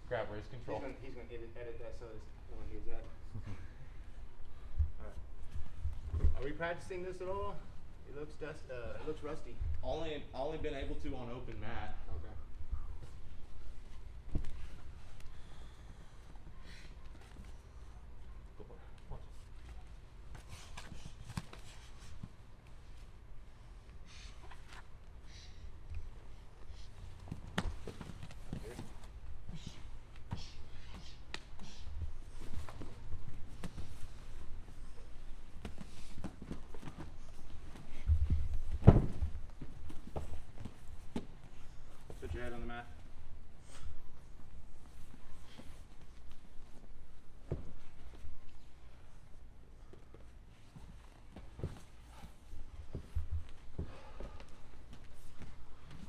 Grab wrist control. He's gonna edit that so no one hears that. Alright. Are we practicing this at all? It looks it looks rusty. Only been able to on open mat. Okay. Put your head on the mat.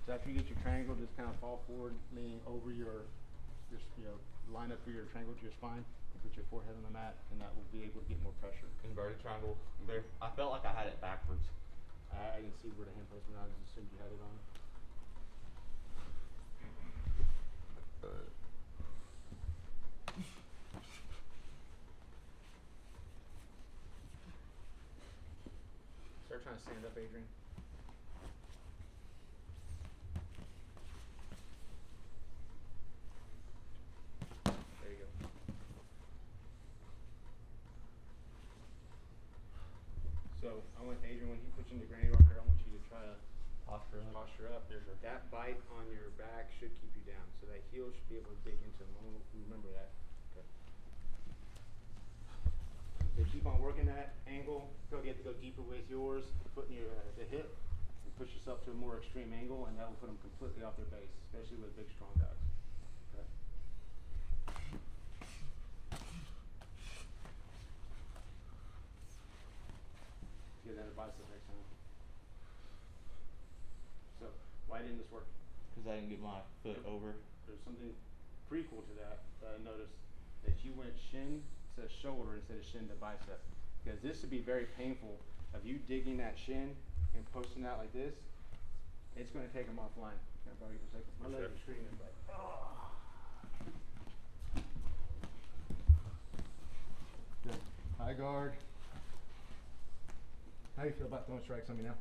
So after you get your triangle, just kind of fall forward, leaning over your line up for your triangle to your spine. And put your forehead on the mat, and that will be able to get more pressure. Inverted triangle there. I felt like I had it backwards. I didn't see where the hand placement was. I just assumed you had it on. Start trying to stand up, Adrian. There you go. So I want Adrian, when he puts you in the granny rocker, I want you to try to posture up. There's that bite on your back should keep you down. So that heel should be able to dig into him. Remember that. Okay. So keep on working that angle. Go get to go deeper with yours. Putting your the hip and push yourself to a more extreme angle, and that will put them completely off their base, especially with big, strong guys. Okay. Get that bicep next time. So, why didn't this work? Because I didn't get my foot over. There's something prequel to that I noticed, that you went shin to shoulder instead of shin to bicep. Because this would be very painful of you digging that shin and posting out like this. It's going to take them offline. Can I borrow you for a second? My legs are screaming, but good. High guard. How do you feel about throwing strikes on me now?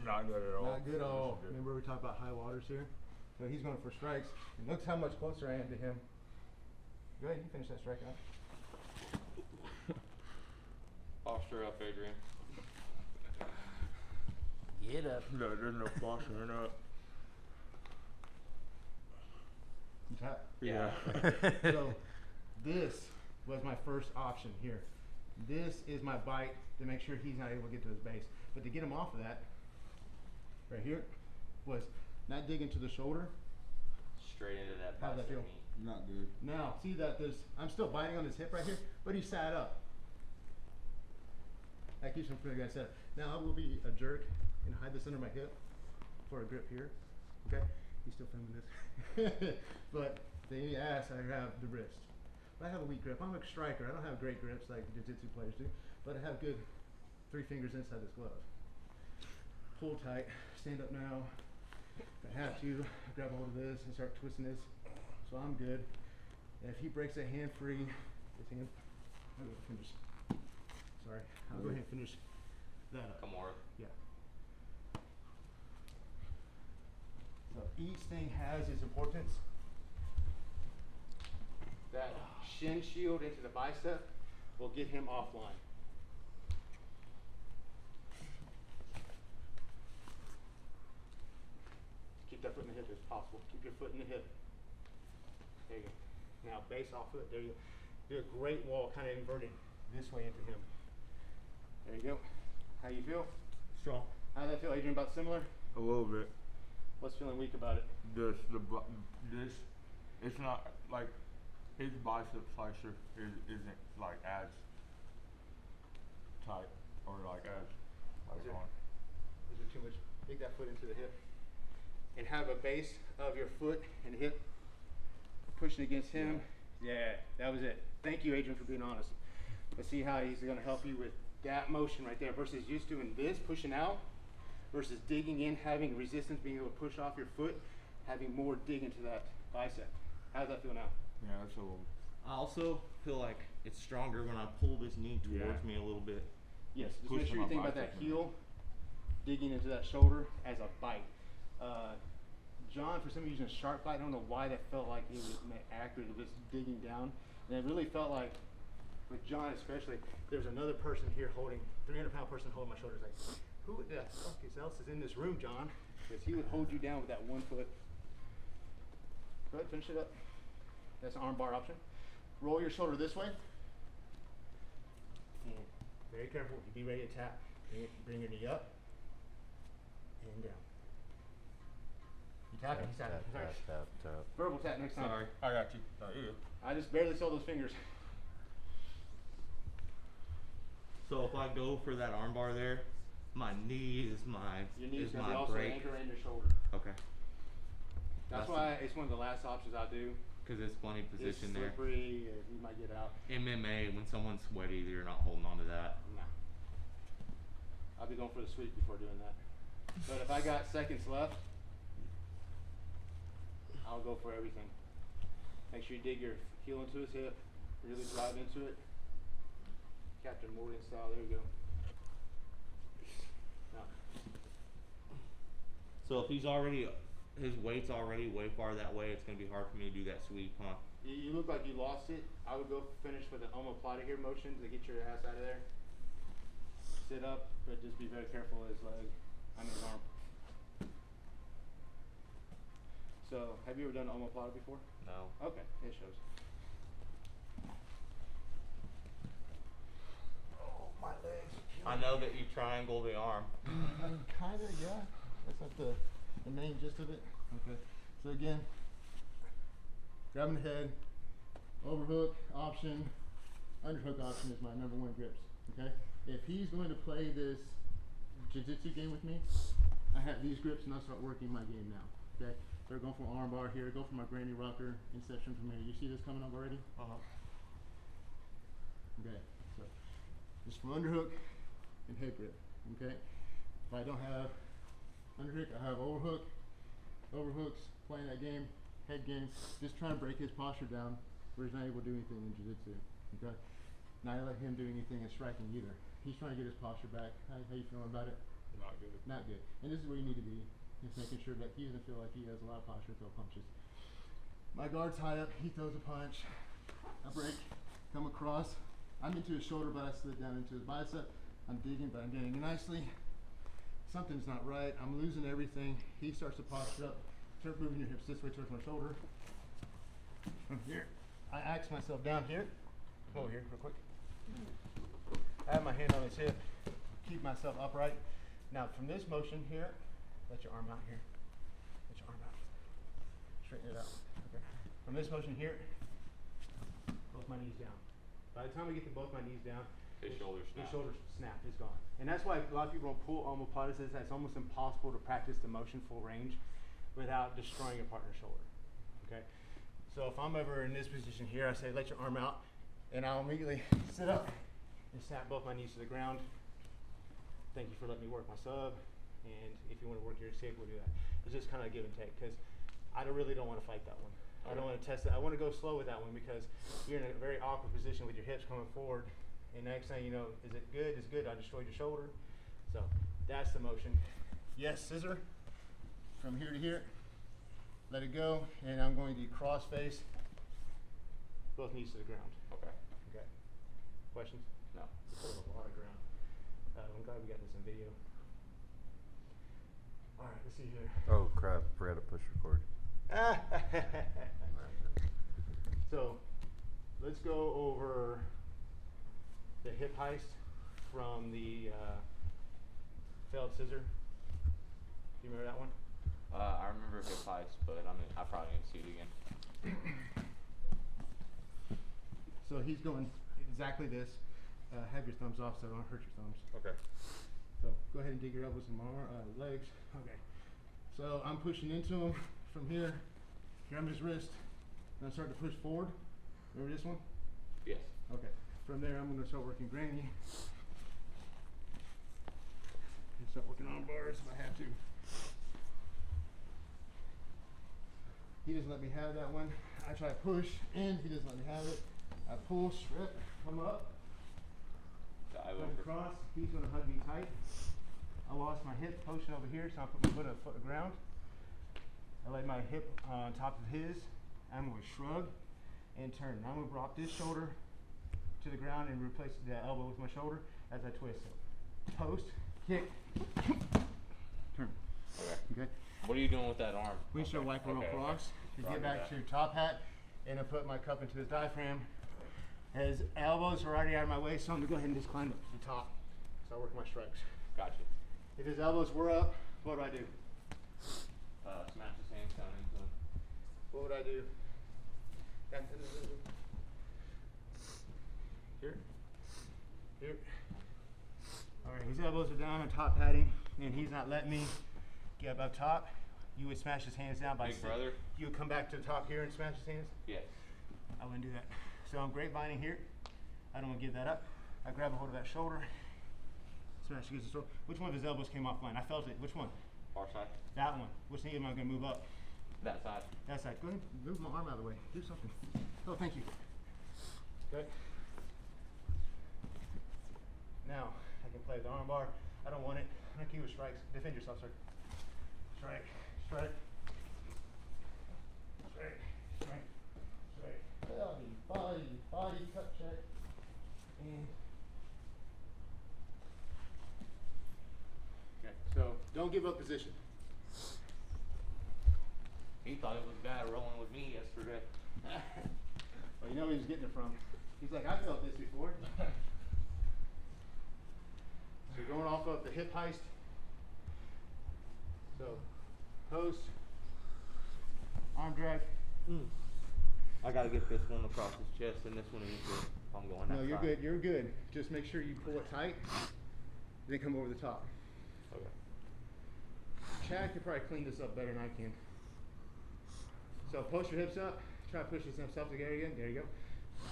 Not good at all. Not good at all. Remember we talked about high waters here? So he's going for strikes. And look how much closer I am to him. Go ahead, you finish that strike out. Posture up, Adrian. Get up. No, there's no posturing up. You tap? Yeah. So this was my first option here. This is my bite to make sure he's not able to get to his base. But to get him off of that, right here, was not dig into the shoulder. Straight into that How's that bicep feel? meat. Not good. Now, see that I'm still biting on his hip right here, but he sat up. That keeps him pretty good set. Now I will be a jerk and hide this under my hip for a grip here. Okay? He's still filming this. But the ass, I have the wrist. But I have a weak grip. I'm a striker. I don't have great grips like jiu-jitsu players do, but I have good 3 fingers inside this glove. Pull tight. Stand up now. If I have to, grab hold of this and start twisting this. So I'm good. And if he breaks that hand free, this hand, I'll go finish. Sorry, I'll go ahead and finish that up. Come on. Yeah. So each thing has its importance. That shin shield into the bicep will get him offline. Keep that foot in the hip as possible. Keep your foot in the hip. There you go. Now base off foot. There you go. Do a great wall, kind of inverting this way into him. There you go. How you feel? Strong. How'd that feel, Adrian? About similar? A little bit. What's feeling weak about it? This, it's not like his bicep flexor isn't like as tight or like as Is there- on. Is there too much? Dig that foot into the hip. And have a base of your foot and hip pushing against him. Yeah, that was it. Thank you, Adrian, for being honest. Let's see how he's going to help you with that motion right there versus just doing this, pushing out, versus digging in, having resistance, being able to push off your foot, having more dig into that bicep. How does that feel now? Yeah, that's a little. I also feel like it's stronger when I pull this knee towards Yeah. me a little bit. Yes, just Pushing make sure you my think about that bicep. heel, digging into that shoulder as a bite. John, for some reason, a sharp bite. I don't know why that felt like it was accurate. It was digging down, and it really felt like, with John especially, there's another person here holding, 300-pound person holding my shoulders. Like, who the fuck else is in this room, John? Because he would hold you down with that one foot. Go ahead, finish it up. That's an arm bar option. Roll your shoulder this way. And very careful. You be ready to tap. Bring your knee up and down. You tapping? He's tapping. Sorry. Tap. Verbal tap next time. Sorry. I got you. No, you're good. I just barely saw those fingers. So if I go for that arm bar there, my knee is my Your knee's is gonna be my also break. anchor in your shoulder. Okay. That's That's why it's one of the last options I do. Because it's plenty It's position there. slippery. You might get out. MMA, when someone's sweaty, you're not holding on to that. Nah. I'll be going for the sweep before doing that. But if I got seconds left, I'll go for everything. Make sure you dig your heel into his hip, really drive into it. Captain Morgan style, there you go. Now, So if he's already, his weight's already way far that way, it's going to be hard for me to do that sweep, huh? you look like you lost it. I would go finish with an omoplata here motion to get your ass out of there. Sit up, but just be very careful of his leg, his arm. So, have you ever done omoplata before? No. Okay, it shows. Oh, my legs. I know that you triangle the arm. Kinda, yeah. That's not the main gist of it. Okay. So again, grabbing the head, overhook option, underhook option is my number one grips. Okay. If he's going to play this jiu-jitsu game with me, I have these grips and I'll start working my game now. Okay. They're going for arm bar here. Go for my granny rocker inception from here. You see this coming up already? Okay. So just from underhook and head grip. Okay. If I don't have underhook, I have overhook, overhooks, playing that game, head game, just trying to break his posture down where he's not able to do anything in jiu-jitsu. Okay. Not let him do anything in striking either. He's trying to get his posture back. How you feeling about it? Not good. Not good. And this is where you need to be. Just making sure that he doesn't feel like he has a lot of posture to throw punches. My guard's high up, he throws a punch. I break, come across. I'm into his shoulder, but I slid down into his bicep. I'm digging, but I'm getting nicely. Something's not right. I'm losing everything. He starts to posture up. Start moving your hips this way towards my shoulder. From here, I axe myself down here. Come over here real quick. I have my hand on his hip. Keep myself upright. Now from this motion here, let your arm out here. Let your arm out. Straighten it out. Okay. From this motion here, both my knees down. By the time we get to both my knees down, His shoulder his snap. shoulder snap is gone. And that's why a lot of people don't pull omoplata. Says that it's almost impossible to practice the motion full range without destroying your partner's shoulder. Okay. So if I'm ever in this position here, I say let your arm out, and I'll immediately sit up and snap both my knees to the ground. Thank you for letting me work my sub. And if you want to work your escape, we'll do that. It's just kind of give and take because I really don't want to fight that one. I don't want to test it. I want to go slow with that one because you're in a very awkward position with your hips coming forward. And next thing you know, is it good? It's good. I destroyed your shoulder. So that's the motion. Yes, scissor from here to here. Let it go. And I'm going to cross face both knees to the ground. Okay. Okay. Questions? No. It's a lot of ground. I'm glad we got this in video. All right, let's see here. Oh crap! Forgot to push record. So, let's go over the hip heist from the failed scissor. Do you remember that one? I remember hip heist, but I probably need to see it again. So he's going exactly this. Have your thumbs off so don't hurt your thumbs. Okay. So go ahead and dig your elbows and legs. Okay. So I'm pushing into him from here. Grab his wrist. And I start to push forward. Remember this one? Yes. Okay. From there, I'm going to start working granny. And start working arm bars if I have to. He doesn't let me have that one. I try to push, and he doesn't let me have it. I pull, strip, come up, Dive come over. across. He's going to hug me tight. I lost my hip potion over here, so I put my foot on the ground. I lay my hip on top of his. I'm going to shrug and turn. I'm going to drop this shoulder to the ground and replace the elbow with my shoulder as I twist. So post, kick, turn. Okay. Okay. What are you doing with that arm? We start wiping across to get back to top hat, and I put my cup into his diaphragm. His elbows are already out of my way, so I'm going to go ahead and just climb up to the top. Start working my strikes. Gotcha. If his elbows were up, what do I do? Smash his hands down into him. What would I do? Here. Here. All right, his elbows are down on top padding, and he's not letting me get up top. You would smash his hands down by Big brother? You would come back to the top here and smash his hands? Yes. I wouldn't do that. So I'm grapevining here. I don't want to give that up. I grab a hold of that shoulder. Smash against the shoulder. Which one of his elbows came offline? I felt it. Which one? Far side? That one. Which knee am I going to move up? That side. That side. Go ahead. Move my arm out of the way. Do something. Oh, thank you. Okay. Now, I can play the arm bar. I don't want it. I'm going to keep with strikes. Defend yourself, sir. Strike. Strike. Strike. Strike. Strike. Body, cut check. And okay, so don't give up position. He thought it was bad rolling with me yesterday. Well, you know where he was getting it from. He's like, I felt this before. So you're going off of the hip heist. So, post, arm drag. I gotta get this one across his chest and this one in his wrist. I'm going that No, you're side. good. You're good. Just make sure you pull it tight. Then come over the top. Okay. Chad could probably clean this up better than I can. So post your hips up. Try to push yourself together again. There you go.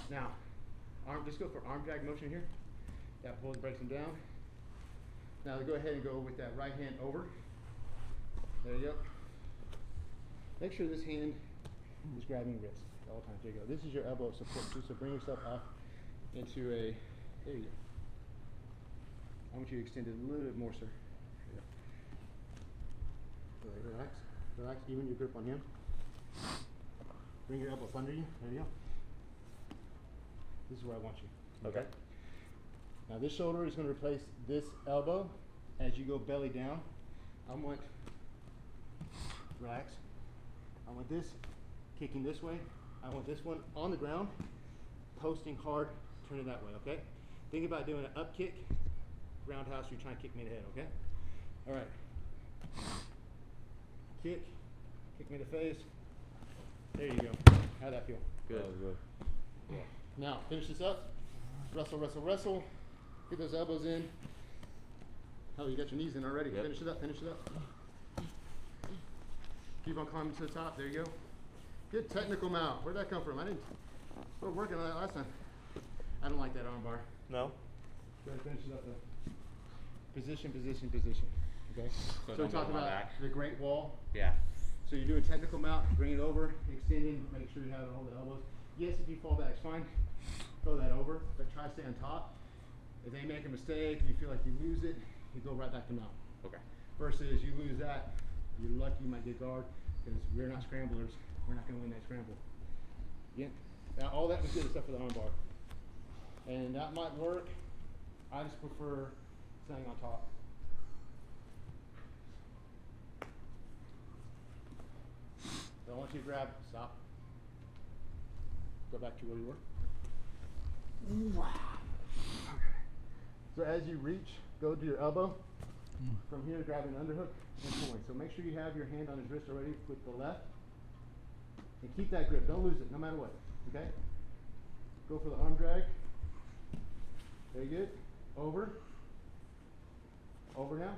Now, just go for arm drag motion here. That pulls, breaks them down. Now go ahead and go with that right hand over. There you go. Make sure this hand is grabbing your wrist at all times. There you go. This is your elbow support too, so bring yourself up into a, there you go. I want you to extend it a little bit more, sir. There you go. Relax. Relax. Even your grip on him. Bring your elbows under you. There you go. This is where I want you. Okay. Now this shoulder is going to replace this elbow. As you go belly down, I want, relax. I want this kicking this way. I want this one on the ground, posting hard, turn it that way, okay? Think about doing an up kick, roundhouse, you're trying to kick me in the head, okay? All right. Kick me in the face. There you go. How'd that feel? Good. Yeah. Now, finish this up. Wrestle, wrestle, wrestle. Get those elbows in. Oh, you got your knees in already. Yep. Finish it up, finish it up. Keep on climbing to the top. There you go. Good technical mount. Where'd that come from? We were working on that last time. I don't like that arm bar. No? Go ahead, finish it up though. Position, position, position. Okay? So So we don't go talked on my about back. the great wall. Yeah. So you're doing technical mount, bring it over, extending, make sure you have all the elbows. Yes, if you fall back, it's fine. Throw that over, but try to stay on top. If they make a mistake, you feel like you lose it, you go right back to mount. Okay. Versus you lose that, you're lucky you might get guard, because we're not scramblers. We're not going to win that scramble. Again, now all that was good except for the arm bar. And that might work. I just prefer staying on top. Don't want you to grab, stop. Go back to where you were. Wow. Okay. So as you reach, go to your elbow. From here, grab an underhook and pulling. So make sure you have your hand on his wrist already with the left. And keep that grip. Don't lose it, no matter what. Okay? Go for the arm drag. Very good. Over. Over now.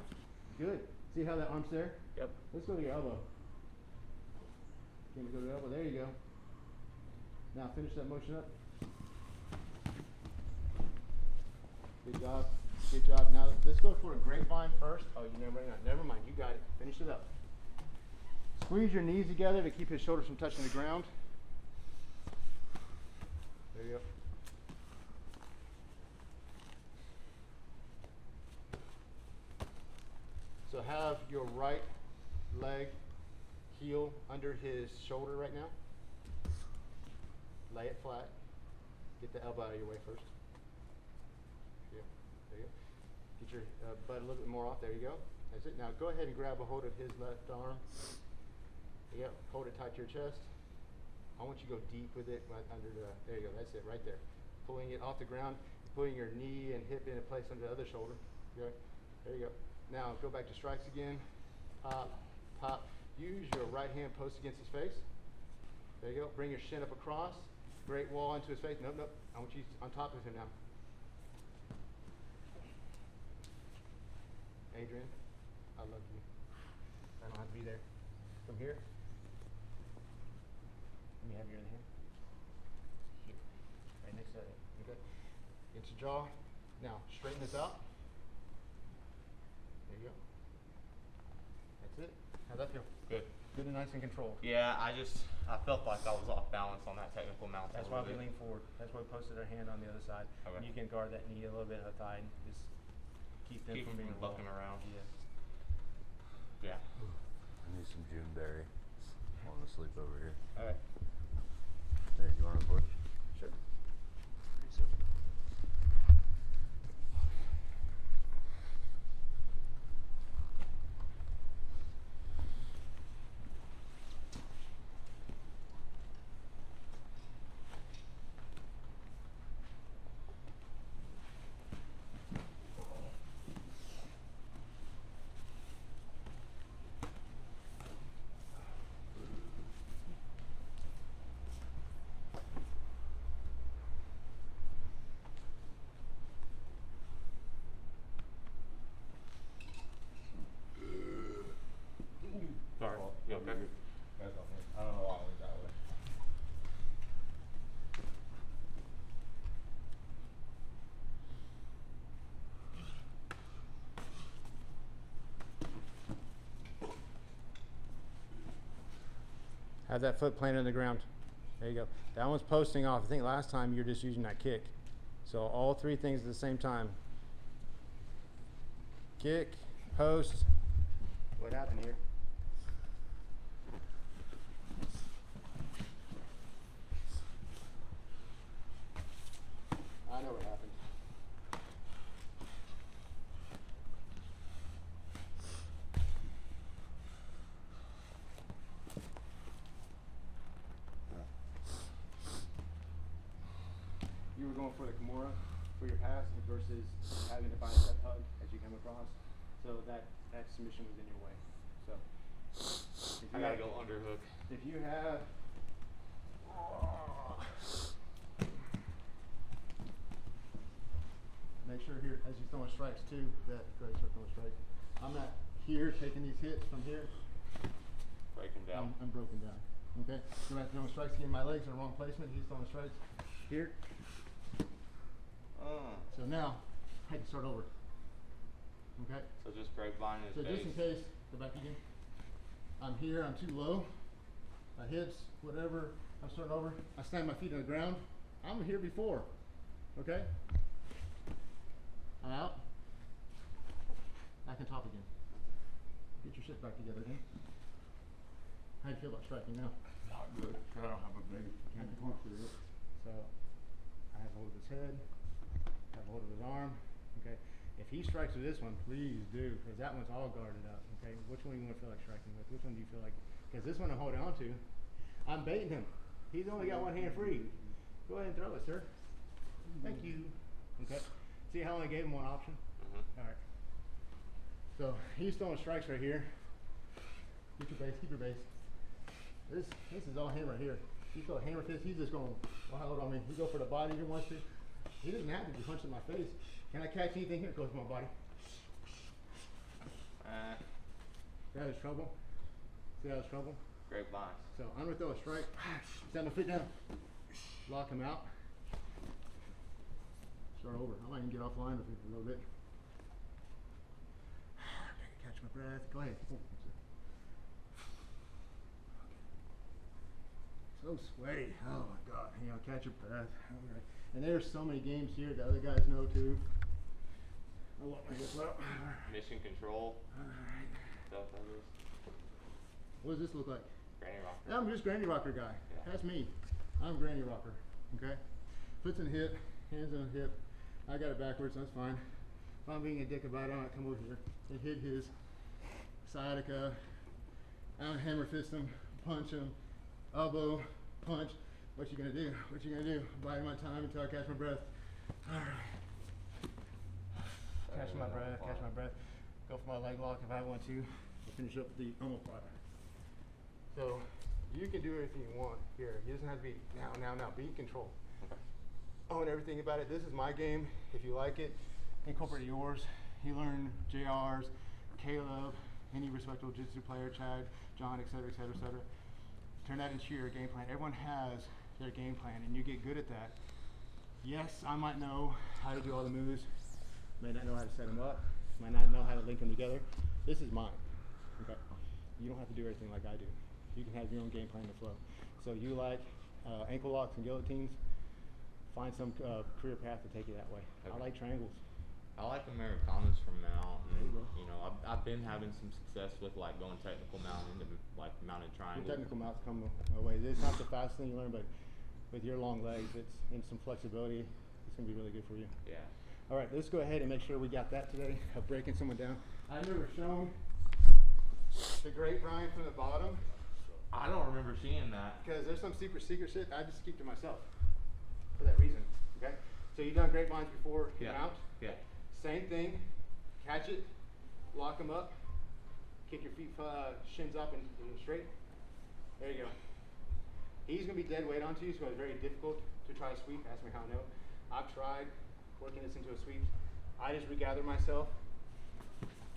Good. See how that arm's there? Yep. Let's go to your elbow. Can you go to your elbow? There you go. Now finish that motion up. Good job. Good job. Now let's go for a grapevine first. Oh, you never mind. You got it. Finish it up. Squeeze your knees together to keep his shoulders from touching the ground. There you go. So have your right leg heel under his shoulder right now. Lay it flat. Get the elbow out of your way first. Yeah, there you go. Get your butt a little bit more off. There you go. That's it. Now go ahead and grab a hold of his left arm. There you go. Hold it tight to your chest. I want you to go deep with it right under the, there you go. That's it right there. Pulling it off the ground, putting your knee and hip in place under the other shoulder. Okay. There you go. Now go back to strikes again. Pop, pop. Use your right hand post against his face. There you go. Bring your shin up across. Great wall into his face. Nope, nope. I want you on top of him now. Adrian, I love you. I don't have to be there. From here. Let me have your other hand. Here. Right next to it. Okay. Get your jaw. Now straighten this out. There you go. That's it. How'd that feel? Good. Good and nice and controlled. Yeah, I felt like I was off balance on that technical mount. That's why we lean forward. That's why we posted our hand on the other side. Okay. And you can guard that knee a little bit high and just keep them from being bucking around. Yeah. Yeah. I need some Juneberry. I want to sleep over here. All right. Hey, you want a push? Sure. Sorry. You okay? That's okay. I don't know why I went that way. Have that foot planted on the ground. There you go. That one's posting off. I think last time you were just using that kick. So all three things at the same time. Kick, post. What happened here? I know what happened. You were going for the Kimura for your pass versus having to bicep hug as you come across. So that submission was in your way. So if I you gotta have- go underhook. If you have make sure here as you're throwing strikes too that go ahead, start throwing strikes. I'm not here taking these hits from here. Breaking down. I'm broken down. Okay? So I'm throwing strikes again. My legs are in the wrong placement. He's throwing strikes here. So now I can start over. Okay? So just grapevine his So face. just in case, go back again. I'm here, I'm too low. My hips, whatever, I'm starting over. I stand my feet on the ground. I'm here before. Okay? I'm out. Back on top again. Get your shit back together again. How do you feel about striking now? Not good. 'Cause I don't have a big. I can talk through it. So I have hold of his head, have hold of his arm. Okay. If he strikes with this one, please do, because that one's all guarded up. Okay. Which one do you want to feel like striking with? Which one do you feel like? Because this one I'm holding on to. I'm baiting him. He's only got one hand free. Go ahead and throw it, sir. Thank you. Okay. See how I gave him one option? All right. So he's throwing strikes right here. Keep your base, keep your base. This is all him right here. You throw a hammer fist, he's just going wild on me. You go for the body if he wants to. He doesn't have to be punching my face. Can I catch anything here? Goes to my body. That is trouble. See that is trouble? Great box. So I'm gonna throw a strike. Stand my feet down. Lock him out. Start over. I might even get offline with it a little bit. Catch my breath. Go ahead. So sweaty. Oh my God. You know, catch your breath. All right. And there's so many games here that other guys know too. I'll walk my hips up. Mission control. All right. Stuff like this. What does this look like? Granny rocker. I'm just granny rocker guy. Yeah. That's me. I'm granny rocker. Okay? Foot's in the hip, hands on the hip. I got it backwards, that's fine. If I'm being a dick about it, I might come over here and hit his sciatica. I don't hammer fist him, punch him, elbow, punch. What you gonna do? What you gonna do? Biding my time until I catch my breath. Alright. Catch my breath, catch my breath. Go for my leg lock if I want to. Finish up the omoplata. So you can do everything you want here. It doesn't have to be now. Be in control. Okay. Own everything about it. This is my game. If you like it, incorporate yours. You learn JR's, Caleb, any respectable jiu-jitsu player, Chad, John, etc., etc., etc. Turn that into your game plan. Everyone has their game plan, and you get good at that. Yes, I might know how to do all the moves. May not know how to set them up. Might not know how to link them together. This is mine. Okay. You don't have to do everything like I do. You can have your own game plan to flow. So you like ankle locks and guillotines, find some career path to take you that way. Okay. I like triangles. I like Americanas from mount, There and you go. you know, I've been having some success with like going technical mount into like mounted Your triangle. technical mounts come away. It's not the fastest thing you learn, but with your long legs, it's and some flexibility, it's gonna be really good for you. Yeah. All right, let's go ahead and make sure we got that today of breaking someone down. I've never shown the great Brian from the bottom I don't remember seeing that. because there's some secret shit I just keep to myself for that reason. Okay, so you've done grapevines before, Yeah. mount. Yeah. Same thing, catch it, lock them up, kick your feet, shins up and straight. There you go. He's gonna be dead weight onto you, so it's very difficult to try a sweep. Ask me how I know. I've tried working this into a sweep. I just regather myself,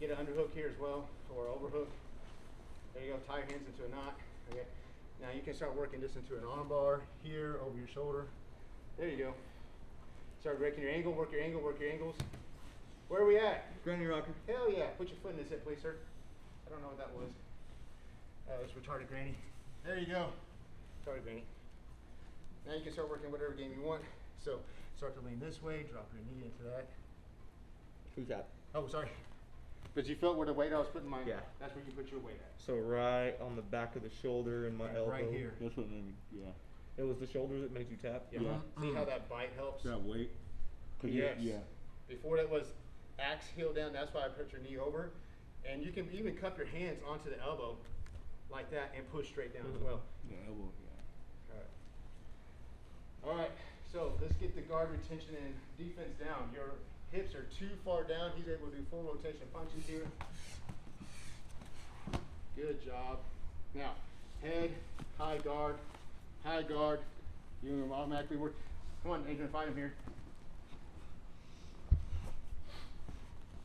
get an underhook here as well, or overhook. There you go, tie your hands into a knot. Okay. Now you can start working this into an arm bar here, over your shoulder. There you go. Start breaking your angle, work your angle, work your angles. Where are we at? Granny rocker. Hell yeah. Put your foot in this hip, please, sir. I don't know what that was. It's retarded granny. There you go. Retarded granny. Now you can start working whatever game you want. So start to lean this way, drop your knee into that. Who's that? Oh, sorry. But you felt where the weight I was putting my, Yeah. that's where you put your weight at. So right on the back of the shoulder and my elbow. Right here. That's what made me, yeah. It was the shoulder that made you tap. Yeah. See how that bite helps? That weight. 'Cause Yes. Yeah. Before that was axe heel down, that's why I put your knee over. And you can even cup your hands onto the elbow like that and push straight down as well. The elbow, yeah. Alright. Alright, so let's get the guard retention and defense down. Your hips are too far down. He's able to do full rotation punches here. Good job. Now, head, high guard, high guard. You automatically work. Come on, Adrian, find him here.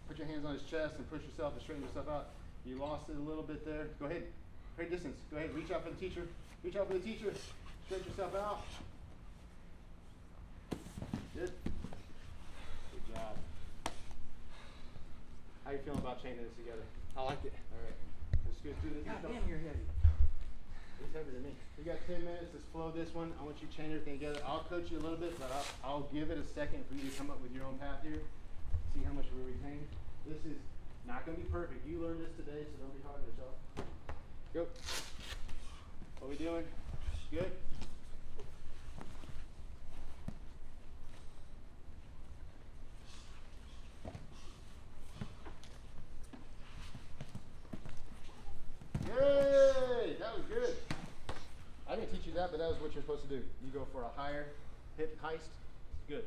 Put your hands on his chest and push yourself and straighten yourself out. You lost it a little bit there. Go ahead. Great distance. Go ahead. Reach out for the teacher. Reach out for the teacher. Stretch yourself out. Good. Good job. How you feeling about chaining this together? I like it. All right. Let's go through this. God damn, you're heavy. He's heavier than me. We got 10 minutes. Let's flow this one. I want you to chain everything together. I'll coach you a little bit, but I'll give it a second for you to come up with your own path here. See how much we retain. This is not going to be perfect. You learned this today, so don't be hard on yourself. Go. What we doing? Good? Yay! That was good. I didn't teach you that, but that was what you're supposed to do. You go for a higher hip heist. Good.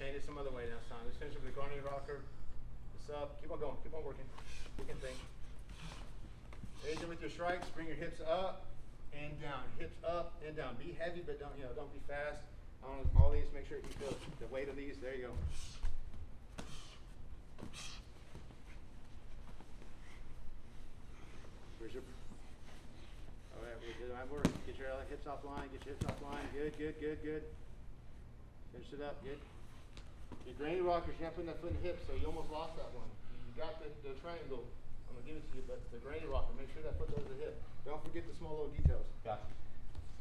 change it some other way next time. Let's finish with the Codie rocker. This up. Keep on going. Keep on working. You can think. Raise it with your strikes. Bring your hips up and down. Hips up and down. Be heavy, but don't don't be fast. On all these, make sure you feel the weight of these. There you go. Where's your? All right, we're good. Work. Get your hips offline. Get your hips offline. Good, good, good, good. Finish it up. Good. Your granny rockers, you're not putting that foot in the hip, so you almost lost that one. You got the triangle. I'm gonna give it to you, but the granny rocker, make sure that foot goes to the hip. Don't forget the small little details. Gotcha.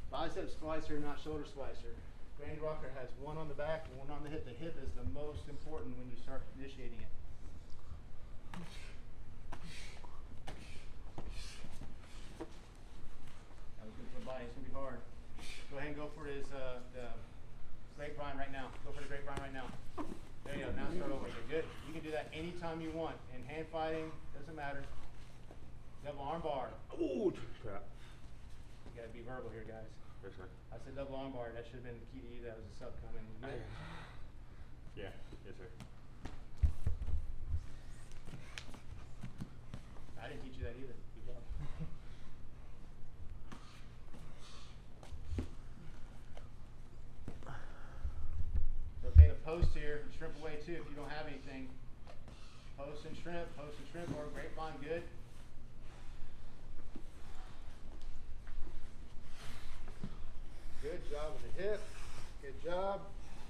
Bicep splicer, not shoulder splicer. Granny rocker has one on the back and one on the hip. The hip is the most important when you start initiating it. That was good for the body. It's gonna be hard. Go ahead and go for his the grapevine right now. Go for the grapevine right now. There you go. Now start over again. Good. You can do that anytime you want. In hand fighting, doesn't matter. Double arm bar. Ooh, crap. You gotta be verbal here, guys. Yes, sir. I said double arm bar. That should have been the key to you. That was a sub coming. Good. Yeah. Yes, sir. I didn't teach you that either. Good job. Rotate a post here and shrimp away too if you don't have anything. Post and shrimp, or grapevine, good. Good job with the hip. Good job.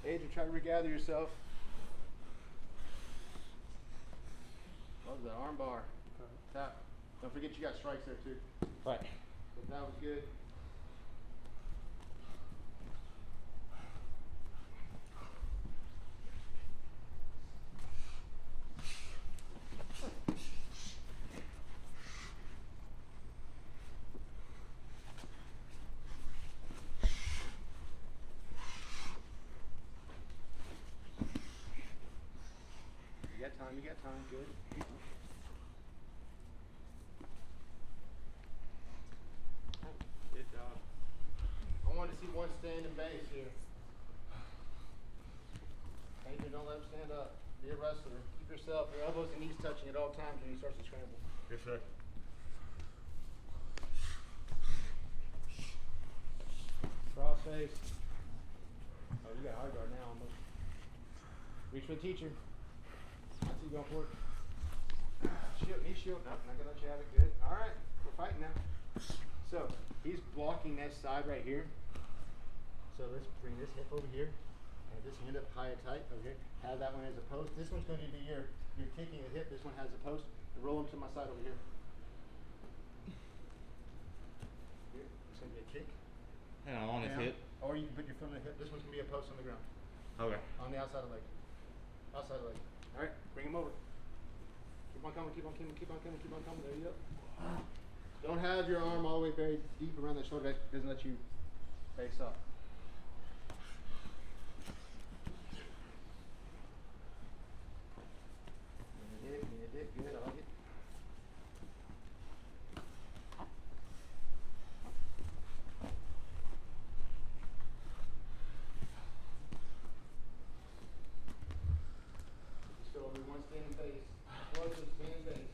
Adrian, try to regather yourself. Love that arm bar. Tap. Don't forget you got strikes there too. Right. But that was good. You got time, good. Good job. I want to see one standing base here. Adrian, don't let him stand up. Be a wrestler. Keep yourself, your elbows and knees touching at all times when you start to scramble. Yes, sir. Cross face. Oh, you got hard guard now almost. Reach for the teacher. I see you going for it. Shield, knee shield. No, not gonna let you have it. Good. All right, we're fighting now. So he's blocking that side right here. So let's bring this hip over here, and this hand up high and tight over here. Have that one as a post. This one's going to be your kicking the hip. This one has a post. And roll him to my side over here. Here, it's gonna be a kick. And I'm on his Down. hip. Or you can put your foot on the hip. This one's gonna be a post on the ground. Okay. On the outside of the leg. Outside of the leg. All right, bring him over. Keep on coming, keep on coming, keep on coming, keep on coming. There you go. Don't have your arm all the way buried deep around that shoulder. That doesn't let you face up. Good, good, I like it. Still only one standing base. Explosive standing base.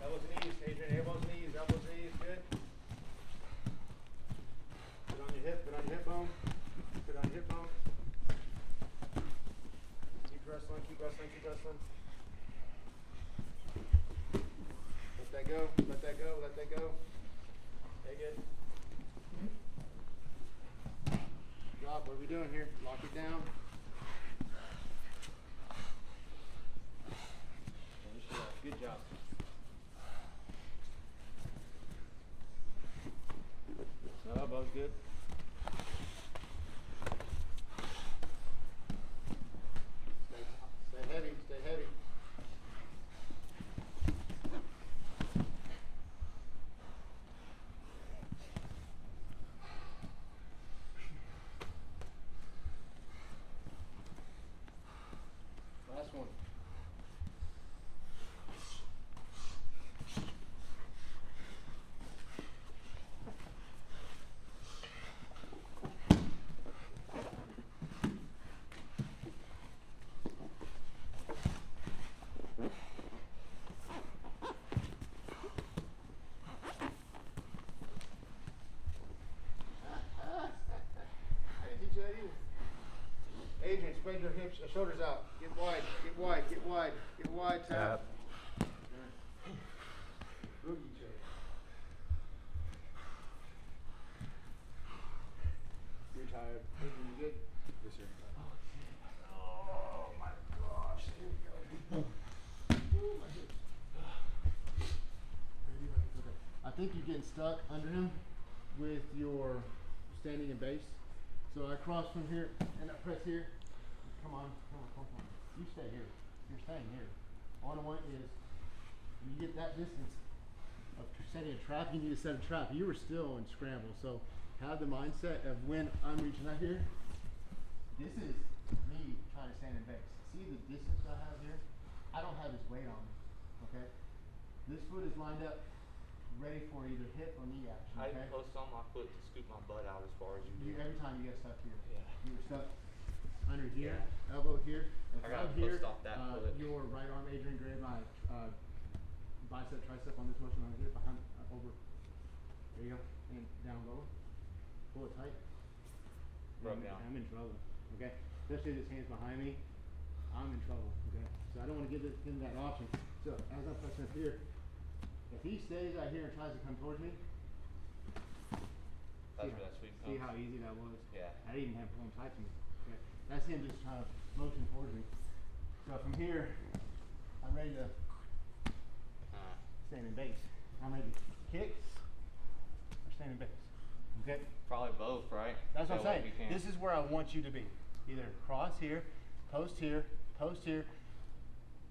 Elbows and knees, Adrian. Elbows and knees, elbows and knees. Good. Put on your hip, put on your hip bone. Put on your hip bone. Keep wrestling, keep wrestling, keep wrestling. Let that go, let that go, let that go. Okay, good. Drop, what are we doing here? Lock it down. Finish it off. Good job. No elbows, good. Stay heavy, stay heavy. Last one. shoulders out. Get wide, get wide, get wide, get wide, tap. Boogie choke. You're tired. You good? Yes, sir. Oh my gosh. Here we go. Ooh, my hips. I think you're getting stuck under him with your standing and base. So I cross from here and I press here. Come on. You stay here. You're staying here. All I want is when you get that distance of setting a trap, you need to set a trap. You were still in scramble, so have the mindset of when I'm reaching out here. This is me trying to stand in base. See the distance I have here? I don't have his weight on me. Okay? This foot is lined up, ready for either hip or knee action. I Okay? post on my foot to scoop my butt out as far as you do. Every time you get stuck here. Yeah. You were stuck under here, elbow here. If I gotta I'm here, post off that foot. your right arm, Adrian, grab my bicep, tricep on this motion right here, behind, over. There you go. And down lower. Pull it tight. Rub down. I'm in trouble. Okay? Especially if this hand's behind me, I'm in trouble. Okay? So I don't want to give him that option. So as I'm pressing up here, if he stays out here and tries to come towards me, That's where that sweep see comes. how easy that was? Yeah. I didn't even have to pull him tight to me. Okay? That's him just trying to motion towards me. So from here, I'm ready to stand in base. I'm ready to kick or stand in base. Okay? Probably both, right? That's what I'm That way saying. you can- This is where I want you to be. Either cross here, post here, post here.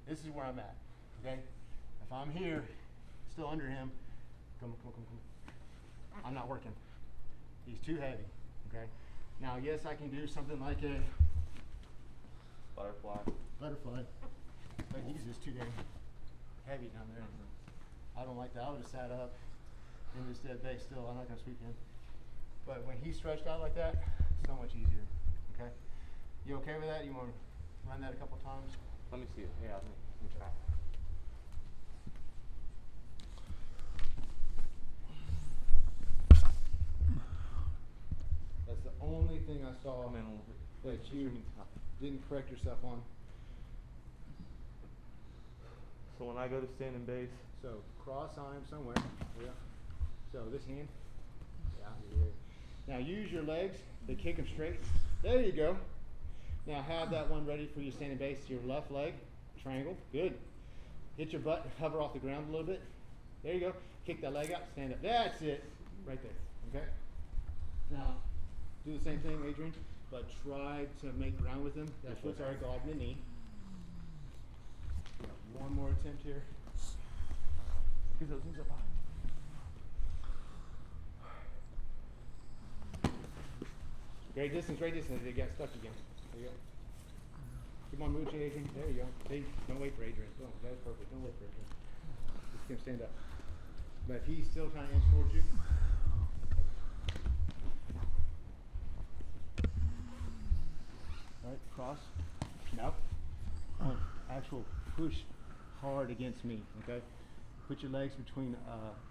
This is where I'm at. Okay? If I'm here, still under him, come. I'm not working. He's too heavy. Okay? Now, yes, I can do something like a Butterfly. but he's just too damn heavy down there. I don't like that. I would have sat up in this dead base still. I'm not going to sweep him. But when he's stretched out like that, it's so much easier. Okay? You okay with that? You want to run that a couple times? Let me see it. Yeah, let me try. That's the only thing I saw Come in a little bit. that you didn't correct yourself on. So when I go to stand in base, So cross arm somewhere. Yeah. So this hand. Yeah. Here. Now use your legs to kick them straight. There you go. Now have that one ready for you standing base. Your left leg, triangle. Good. Hit your butt, hover off the ground a little bit. There you go. Kick that leg out, stand up. That's it. Right there. Okay? Now, do the same thing, Adrian, but try to make ground with him. That foot's already guarding the knee. One more attempt here. Get those knees up high. Great distance, they got stuck again. There you go. Keep on moving, Adrian. There you go. Hey, don't wait for Adrian. Oh, that's perfect. Don't wait for Adrian. Just get him stand up. But if he's still trying to inch towards you. Alright, cross. Now, actual push hard against me, okay? Put your legs between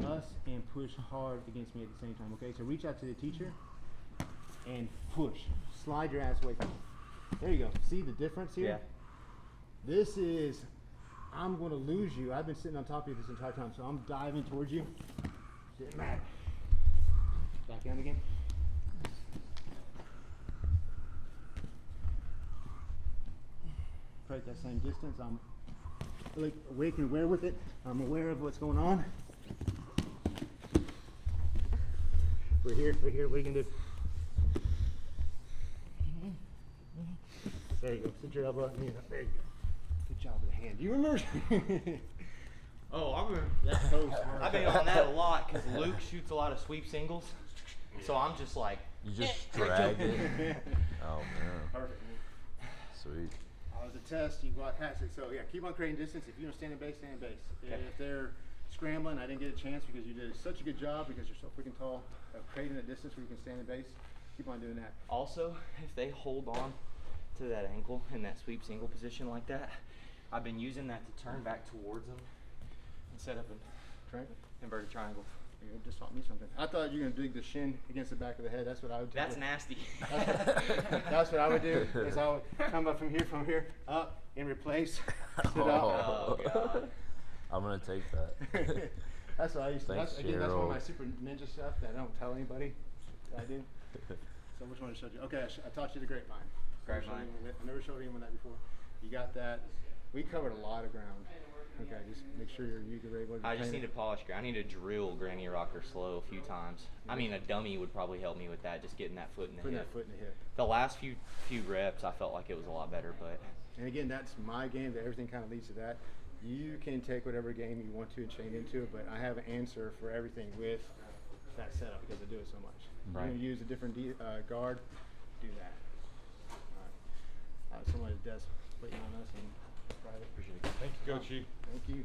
us and push hard against me at the same time, okay? So reach out to the teacher and push. Slide your ass away from me. There you go. See the difference here? Yeah. This is, I'm going to lose you. I've been sitting on top of you this entire time, so I'm diving towards you. Sit back. Back down again. Right, that same distance. I'm like awake and aware with it. I'm aware of what's going on. We're here. What are you gonna do? There you go. Sit your elbow up. There you go. Good job with the hand. Do you remember? oh, I remember. That's so smart. I've been on that a lot because Luke shoots a lot of sweep singles. So I'm just like. You just drag it. Oh man. Perfect. Sweet. It was a test. You got past it. So yeah, keep on creating distance. If you don't stand in base, stand in base. Okay. If they're scrambling, I didn't get a chance because you did such a good job because you're so freaking tall of creating a distance where you can stand in base. Keep on doing that. Also, if they hold on to that ankle in that sweep single position like that, I've been using that to turn back towards them and set up an Triangle. inverted triangle. You just taught me something. I thought you were gonna dig the shin against the back of the head. That's what I would do. That's nasty. That's what I would do. Is I would come up from here, up, and replace. Sit up. Oh, God. I'm gonna take that. That's what I used to. Thanks, That's one of my Gerald. super ninja stuff that I don't tell anybody. That I do. So which one I showed you? Okay, I taught you the grapevine. Grapevine. I never showed anyone that before. You got that. We covered a lot of ground. Okay, just make sure you're able to. I just need to polish. I need to drill granny rocker slow a few times. I mean, a dummy would probably help me with that. Just getting that foot in the put hip. that foot in the hip. The last few reps, I felt like it was a lot better, but And again, that's my game. That everything kind of leads to that. You can take whatever game you want to and chain into it, but I have an answer for everything with that setup because I do it so much. Right. You're gonna use a different guard, do that. All right. Somebody's desk waiting on us and private. appreciate it. Thank you, Coach. Thank you.